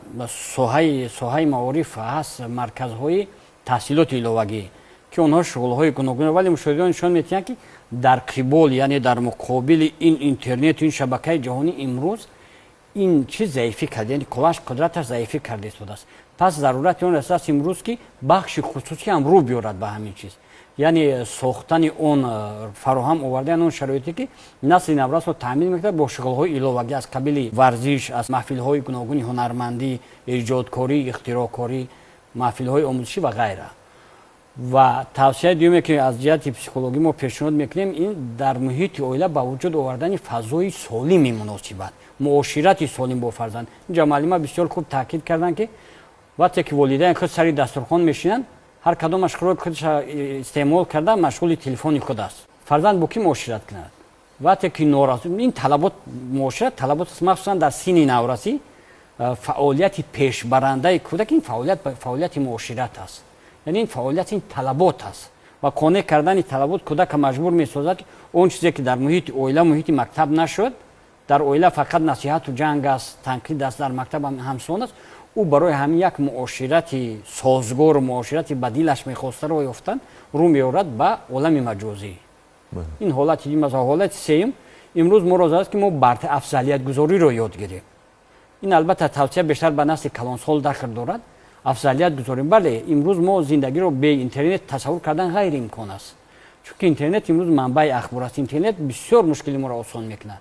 соҳаи маориф ҳаст марказҳои таҳсилоти иловагӣ ки онҳо шуғулҳои гуногун, вале мушоҳидон нишон медиҳанд ки дар қибол, яъне дар муқобили ин интернету ин шабакаи ҷаҳонӣ имрӯз ин чиз заифӣ кард, яъне қудраташ заифӣ карда истодааст. пас зарурати он расааст имрӯз ки бахши хусусӣ ҳам рӯ биёрад ба ҳамин чиз, яъне сохтани он фароҳам овардани он шароите ки насли наврасро таъмин мекунад бо шуғулҳои иловагӣ аз қабили варзиш, аз маҳфилҳои гуногуни ҳунармандӣ, эҷодкорӣ, ихтироъкорӣ, маҳфилҳои омӯзишӣ ва ғайра. ва тавсияи дуюме ки аз ҷиҳати психологӣ мо пешниҳод мекунем, ин дар муҳити оила ба вуҷуд овардани фазои солими муносибат, муоширати солим бо фарзанд. инҷа муаллима бисёр хуб таъкид карданд ки вақте ки волидайни худ сари дастурхон мешинанд, ҳар кадомаш хӯроки худаш истеъмол карда машғули телефони худ аст. фарзанд бо кӣ муошират кунад? вақте ки норасо, ин талабот, муошират талабот аст, махсусан дар синни наврасӣ. фаъолияти пешбарандаи кӯдак ин фаъолияти муошират аст. яъне ин фаъолият ин талабот аст ва қонеъ кардани талабот кӯдака маҷбур месозад ки он чизе ки дар муҳити оила, муҳити мактаб нашуд, дар оила фақат насиҳату ҷанг аст, танқид аст, дар мактаб ҳамсон аст, ӯ барои ҳамин як муоширати созгор, муоширати ба дилаш мехостаро ёфтан рӯ меорад ба олами маҷозӣ. ин ҳолати дуюм аст. ҳолати сеюм, имрӯз мо роз аст ки мо афзалиятгузориро ёд гирем. ин албатта тавсия бештар ба насли калонсол дахл дорад. афзалият гузорем. бале, имрӯз мо зиндагиро бе интернет тасаввур кардан ғайриимкон аст. чунки интернет имрӯз манбаи ахбор аст. интернет бисёр мушкили моро осон мекунад.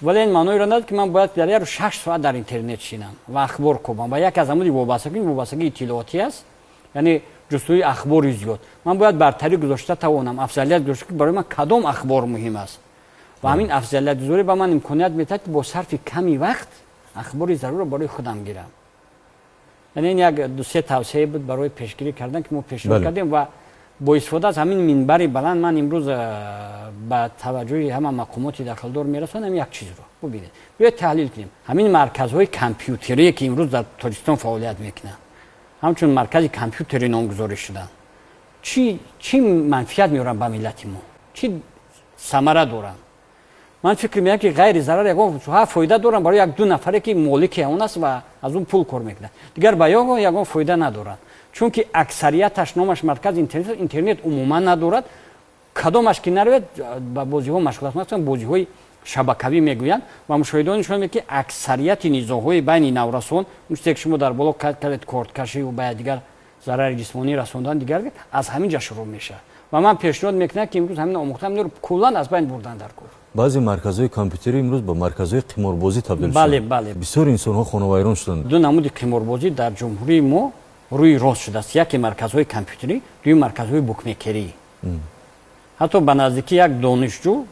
вале ин маъноиро надорад ки ман бояд дар як рӯз 6 соат дар интернет шинам ва ахбор кӯбам. ва яке аз амуди вобастагии иттилоотӣ аст, яъне ҷустуҷӯи ахбори зиёд. ман бояд бартарӣ гузошта тавонам, афзалият гузошта ки барои ман кадом ахбор муҳим аст. ва ҳамин афзалиятгузорӣ ба ман имконият медиҳад ки бо сарфи ками вақт ахбори заруро барои худам гирам. яъне ин як ду-се тавсия буд барои пешгирӣ кардан ки мо пешниҳод кардем ва бо истифода аз ҳамин минбари баланд ман имрӯз ба таваҷҷӯҳи ҳама мақомоти дахлдор мерасонам як чизро. бубинед, биёед таҳлил кунем. ҳамин марказҳои компютерие ки имрӯз дар Тоҷикистон фаъолият мекунанд, ҳамчун маркази компютери номгузорӣ шуданд, чӣ манфиат меоранд ба миллати мо? чӣ самара доранд? ман фикр мекунам ки ғайри зарар ягон фоида доранд барои як-ду нафаре ки молики он аст ва аз он пул кор мекунад. дигар ба ягон фоида надоранд. чунки аксарияташ номаш маркази интернет умуман надорад. кадомаш ки наравед ба бозиҳо машғул аст, масалан бозиҳои шабакавӣ мегӯянд ва мушоҳидон нишон медиҳанд ки аксарияти низоъҳои байни наврасон, он чизе ки шумо дар боло кардед, корткашӣ ва ба дигар зарари ҷисмонӣ расондан дигар, аз ҳамин ҷа шурӯъ мешавад. ва ман пешниҳод мекунам ки имрӯз ҳамин омӯхтаниро куллан аз байн бурдан дар кор. баъзе марказҳои компютерӣ имрӯз ба марказҳои қиморбозӣ табдил шуданд. бале. бисёр инсонҳо хонавайрон шуданд. ду намуди қиморбозӣ дар ҷумҳурии мо روی راست شده است. یکی مرکزهای کامپیوتری، دوی مرکزهای بوکمکری. حتی به نزدیکی یک دانشجو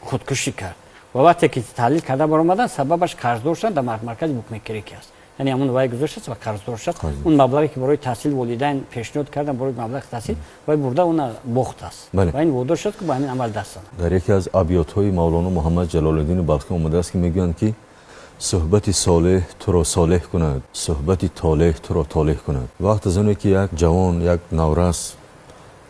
خودکشی کرد و وقتی که تحلیل کرده برآمدن سببش قرضدار شدن در مرکز بوکمکری که است. یعنی همون وای گذاشت است و قرضدار شد. اون مبلغی که برای تحصیل والدین پیشنهاد کردن برای مبلغ تحصیل وای برده اون باخت است. و این وادار شد که با همین عمل دست زند. در یکی از ابیات‌های مولانا محمد جلال الدین بلخی آمده است که میگویند که صحبت صالح تو را صالح کند، صحبت طالح تو را طالح کند. وقت از اونی که یک جوان، یک نورس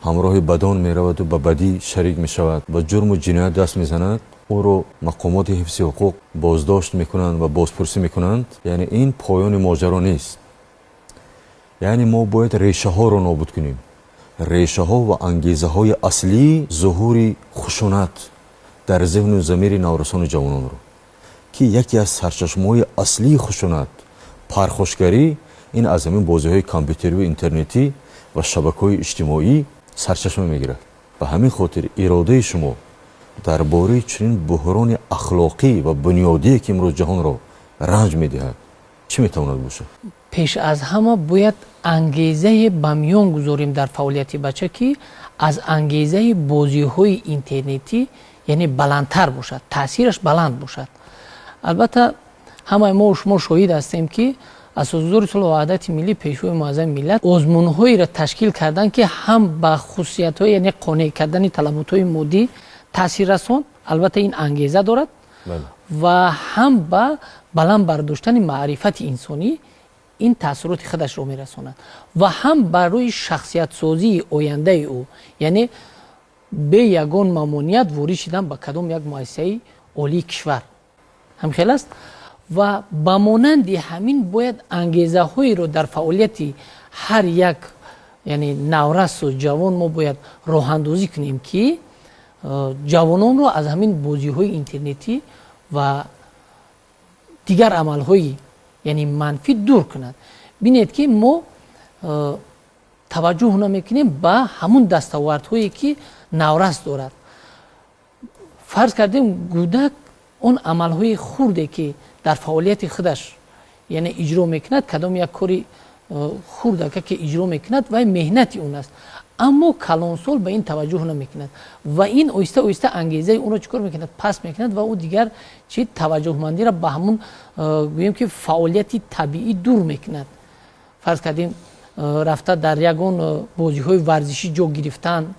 همراه بدان می رود و به بدی شریک می شود و جرم و جنایت دست می زند، او را مقامات حفظ حقوق بازداشت می کنند و بازپرسی می کنند. یعنی این پایان ماجرا نیست. یعنی ما باید ریشه ها را نابود کنیم. ریشه ها و انگیزه های اصلی ظهور خشونت در ذهن و ضمیر نورسان و جوانان را که یکی از سرچشمه‌های اصلی خشونت پرخاشگری این از همین بازی‌های کامپیوتری و اینترنتی و شبکه‌های اجتماعی سرچشمه میگیرد. به همین خاطر اراده شما درباره چنین بحران اخلاقی و بنیادی که امروز جهان را رنج می‌دهد چی میتواند باشه؟ پیش از همه باید انگیزه به میان گذاریم در فعالیت بچه که از انگیزه بازی‌های اینترنتی یعنی بلندتر باشد، تاثیرش بلند باشد. البته همه ما و شما شاهد هستیم که اساسدار اصول و وحدت ملی پیشوای معظم ملت آزمون‌هایی را تشکیل کردن که هم به خصوصیت‌های یعنی قانع کردن طلبات‌های مادی تاثیر رسان، البته این انگیزه دارد و هم به بلند برداشتن معرفت انسانی این تاثیرات خودش رو میرساند و هم بر روی شخصیت سازی آینده او، یعنی به یگان مامانیت وارد شدن به کدام یک مؤسسه عالی کشور هم خیلی است و با مانند همین باید انگیزه هایی رو در فعالیت هر یک یعنی نورس و جوان ما باید راه اندازی کنیم که جوانان رو از همین بازی های اینترنتی و دیگر عمل های یعنی منفی دور کند. بینید که ما توجه نمیکنیم به همون دستاورد هایی که نورس دارد. فرض کردیم کودک اون عمل های خورده که در فعالیت خودش یعنی اجرا میکند کدام یک کاری خورده که اجرا میکند و مهنت اون است، اما کلان سال به این توجه نمیکند و این آیسته آیسته انگیزه اون رو چیکار میکند پس میکند و او دیگر چی توجه مندی را به همون گوییم که فعالیت طبیعی دور میکند. فرض کردیم رفته در یگان بازی های ورزشی جا گرفتن،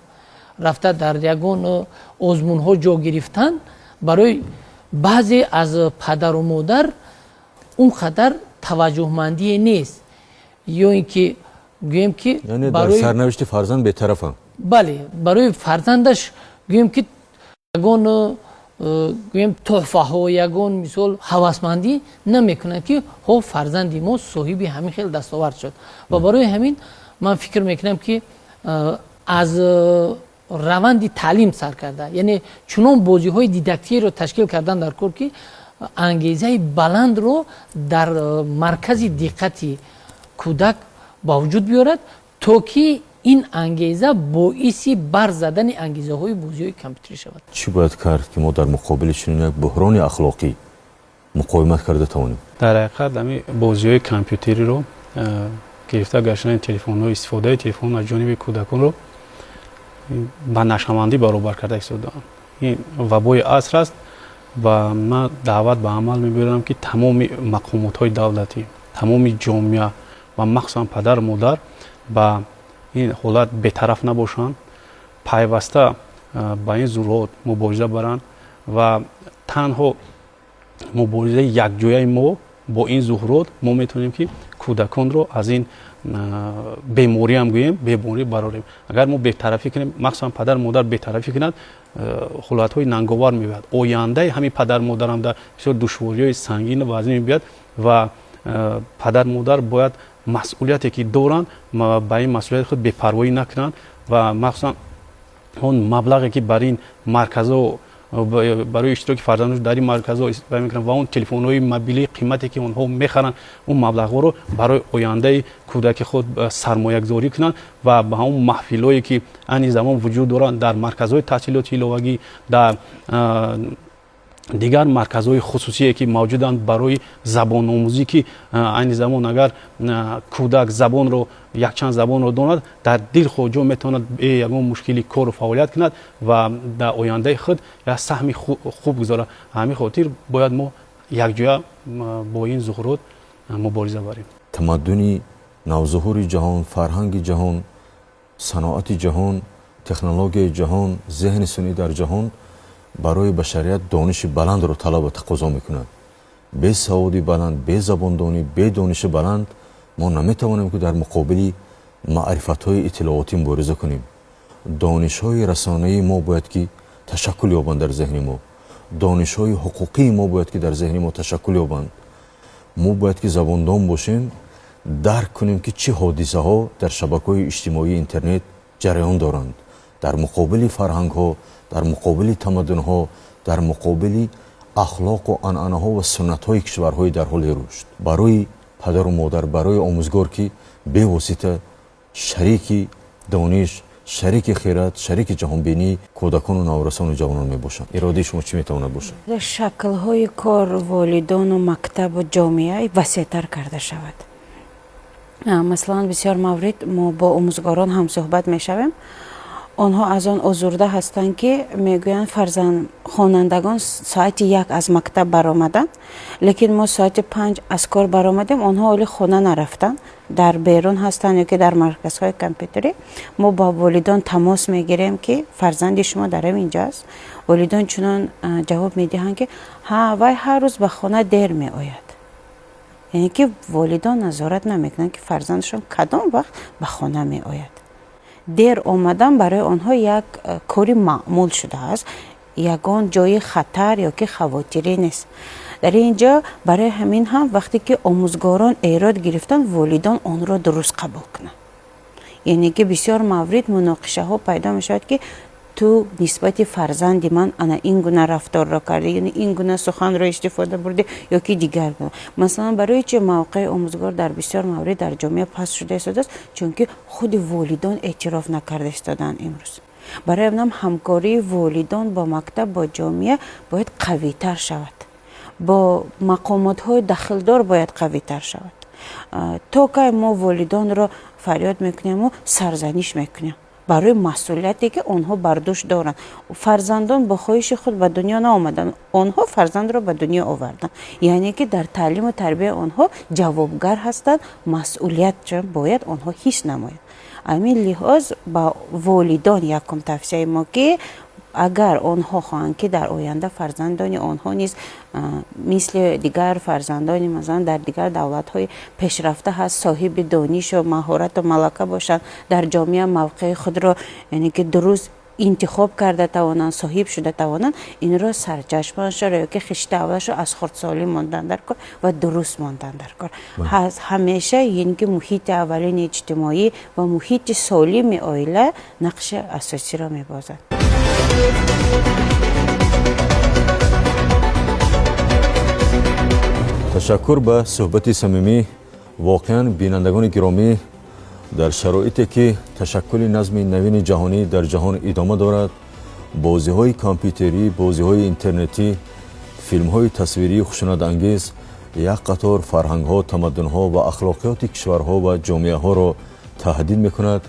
رفته در یگان آزمون ها جا گرفتن، برای بعضی از پدر و مادر اون قدر توجه مندی نیست یا اینکه گویم که یعنی در سرنوشت فرزند به طرفم بله برای فرزندش گویم که یگان گویم تحفه ها یگان مثال هوسمندی نمیکنه که ها فرزندی ما صاحب همین خیلی دستاورد شد و برای همین من فکر میکنم که از روند تعلیم سر کرده، یعنی چنان بازی های دیداکتیکی رو تشکیل کردن در کور که انگیزه بلند رو در مرکز دقت کودک با وجود بیارد تا که این انگیزه باعث برزدن انگیزه های بازی های کامپیوتری شود. چی باید کرد که ما در مقابل چنین یک بحران اخلاقی مقاومت کرده توانیم؟ در حقیقت همین بازی های کامپیوتری رو گرفته گشتن تلفن ها، استفاده تلفن از جانب کودکان رو با نشماندی برابر کرده ایستادن. این وبای عصر است و من دعوت به عمل میبرم که تمام مقامات های دولتی، تمام جامعه و مخصوصا پدر مادر با این حالت بی‌طرف نباشند، پیوسته با این ضرورت مبارزه برند و تنها مبارزه یکجایی ما با این ظهورات ما میتونیم که کودکان رو از این بیماری هم گوییم بیماری براریم. اگر ما بی‌طرفی کنیم، مخصوصا پدر مادر بی‌طرفی کنند، حالت های ننگوار میاد. آینده همین پدر مادر هم در بسیار دشواری های سنگین و وزنی میاد و پدر مادر باید مسئولیتی که دارند با این مسئولیت خود بی‌پروایی نکنند و مخصوصا اون مبلغی که برای این مرکزها برای اشتراک فرزندش در این مرکزها استفاده میکنن و اون تلفن‌های موبیلی قیمتی که اونها میخرن اون مبلغ رو برای آینده کودک خود سرمایه گذاری کنن و به همون محفلایی که این زمان وجود دارن در مرکزهای تحصیلاتی علاوگی، در дигар марказҳои хусусие ки мавҷуданд барои забономӯзӣ ки айни замон агар кӯдак забонро якчанд забонро донад дар дил хоҷо метавонад бе ягон мушкили кору фаъолият кунад ва дар ояндаи худ як саҳми хуб гузорад. ҳамин хотир бояд мо якҷоя бо ин зуҳурот мубориза барем. тамаддуни навзуҳури ҷаҳон, фарҳанги ҷаҳон, саноати ҷаҳон, технологияи ҷаҳон, зеҳни сунъӣ дар ҷаҳон барои башарият дониши баландро талаб ва тақозо мекунад. бе саводи баланд, бе забондонӣ, бе дониши баланд мо наметавонем ки дар муқобили маърифатҳои иттилоотӣ мубориза кунем. донишҳои расонаии мо бояд ки ташаккул ёбанд дар зеҳни мо. донишҳои ҳуқуқии мо бояд ки дар зеҳни мо ташаккул ёбанд. мо бояд ки забондон бошем, дарк кунем ки чӣ ҳодисаҳо дар шабакаҳои иҷтимоии интернет ҷараён доранд. дар муқобили фарҳангҳо, дар муқобили тамаддунҳо, дар муқобили ахлоқу анъанаҳо ва суннатҳои кишварҳои дар ҳоли рушд. барои падару модар, барои омӯзгор ки бевосита шарики дониш, шарики хират, шарики ҷаҳонбинии кӯдакону наврасону ҷавонон мебошанд. иродаи шумо чӣ метавонад бошад? шаклҳои кор волидону мактабу ҷомеа васеътар карда шавад. масалан бисёр маврид мо бо омӯзгорон ҳамсӯҳбат мешавем. онҳо аз он озурда ҳастанд ки мегӯянд фарзанд хонандагон соати 1 аз мактаб баромаданд, лекин мо соати 5 аз кор баромадем, онҳо оли хона нарафтанд, дар берун ҳастанд ё ки дар марказҳои компютерӣ. мо ба волидон тамос мегирем ки фарзанди шумо дар ҳамин ҷо аст. волидон чунон ҷавоб медиҳанд ки ҳа вай ҳар рӯз ба хона дер меояд. яъне ки волидон назорат намекунанд ки фарзандашон кадом вақт ба хона меояд. дер омадан барои онҳо як кори маъмул шудааст, ягон ҷои хатар ё ки хавотирӣ нест. дар ин ҷо барои ҳамин ҳам вақте ки омӯзгорон эрод гирифтанд, волидон онро дуруст қабул кунанд. яъне ки бисёр маврид муноқишаҳо пайдо мешавад ки ту нисбати фарзанди ман ана ин гуна рафторро кардӣ, яъне ин гуна суханро истифода бурдӣ ё ки дигар гуна. масалан барои чӣ мавқеи омӯзгор дар бисёр маврид дар ҷомеа паст шуда истодааст? чунки худи волидон эътироф накарда истоданд имрӯз. барои ҳамин ҳамкории волидон бо мактаб, бо ҷомеа бояд қавитар шавад. бо мақомотҳои дахилдор бояд қавитар шавад. то кай мо волидонро фарёд мекунему сарзаниш мекунем барои масъулияте ки онҳо бар дӯш доранд. фарзандон бо хоҳиши худ ба дунё наомаданд, онҳо фарзандро ба дунё оварданд. яъне ки дар таълиму тарбияи онҳо ҷавобгар ҳастанд, масъулиятро бояд онҳо ҳис намоянд. ҳамин лиҳоз ба волидон якум тавсияи мо ки агар онҳо хоҳанд ки дар оянда фарзандони онҳо низ мисли дигар фарзандони масалан дар дигар давлатҳои пешрафта ҳаст, соҳиби донишу маҳорату малака бошанд, дар ҷомеа мавқеи худро яъне ки дуруст интихоб карда тавонанд, соҳиб шуда тавонанд, инро сарчашмашро ё ки хишти аввалашро аз хурдсолӣ мондан дар кор ва дуруст мондан дар кор. ҳамеша яъне ки муҳити аввалини иҷтимоӣ ва муҳити солими оила нақши асосиро мебозад. ташаккур ба суҳбати самимӣ. воқеан бинандагони гиромӣ, дар шароите ки ташаккули назми навини ҷаҳонӣ дар ҷаҳон идома дорад, бозиҳои компютерӣ, бозиҳои интернетӣ, филмҳои тасвирии хушунатангез як қатор фарҳангҳо, тамаддунҳо ва ахлоқиёти кишварҳо ва ҷомеаҳоро таҳдид мекунад.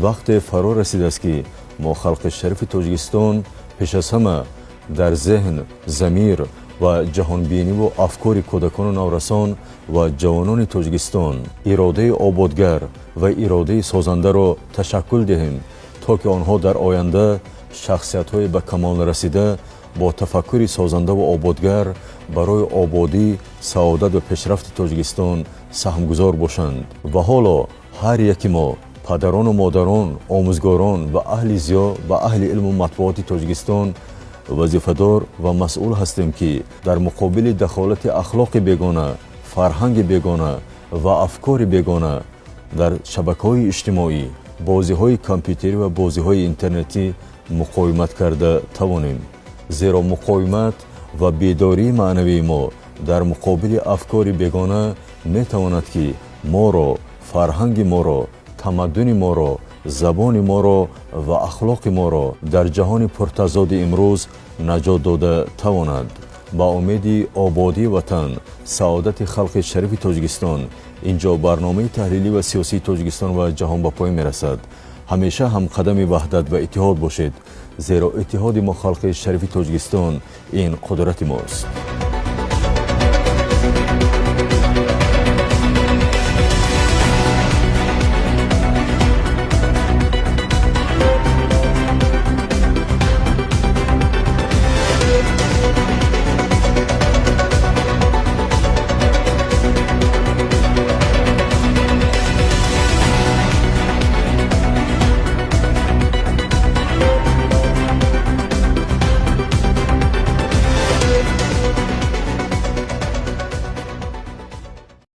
вақте фаро расидааст ки мо халқи шарифи тоҷикистон пеш аз ҳама дар зеҳн, замир ва ҷаҳонбиниву афкори кӯдакону наврасон ва ҷавонони тоҷикистон иродаи ободгар ва иродаи созандаро ташаккул диҳем, то ки онҳо дар оянда шахсиятҳои ба камол расида бо тафаккури созандаву ободгар барои ободӣ, саодат ва пешрафти тоҷикистон саҳмгузор бошанд. ва ҳоло ҳар яки мо падарону модарон, омӯзгорон ва аҳли зиё ва аҳли илму матбуоти тоҷикистон вазифадор ва масъул ҳастем ки дар муқобили дахолати ахлоқи бегона, фарҳанги бегона ва афкори бегона дар шабакаҳои иҷтимоӣ, бозиҳои компютерӣ ва бозиҳои интернетӣ муқовимат карда тавонем. зеро муқовимат ва бедории маънавии мо дар муқобили афкори бегона метавонад ки моро, фарҳанги моро, тамаддуни моро, забони моро ва ахлоқи моро дар ҷаҳони пуртазоди имрӯз наҷот дода тавонад. با امید آبادی وطن، سعادت خلق شریف تاجیکستان، اینجا برنامه تحلیلی و سیاسی تاجیکستان و جهان به پایان میرسد. همیشه هم قدم وحدت و اتحاد باشید، زیرا اتحاد ما خلق شریف تاجیکستان این قدرت ماست.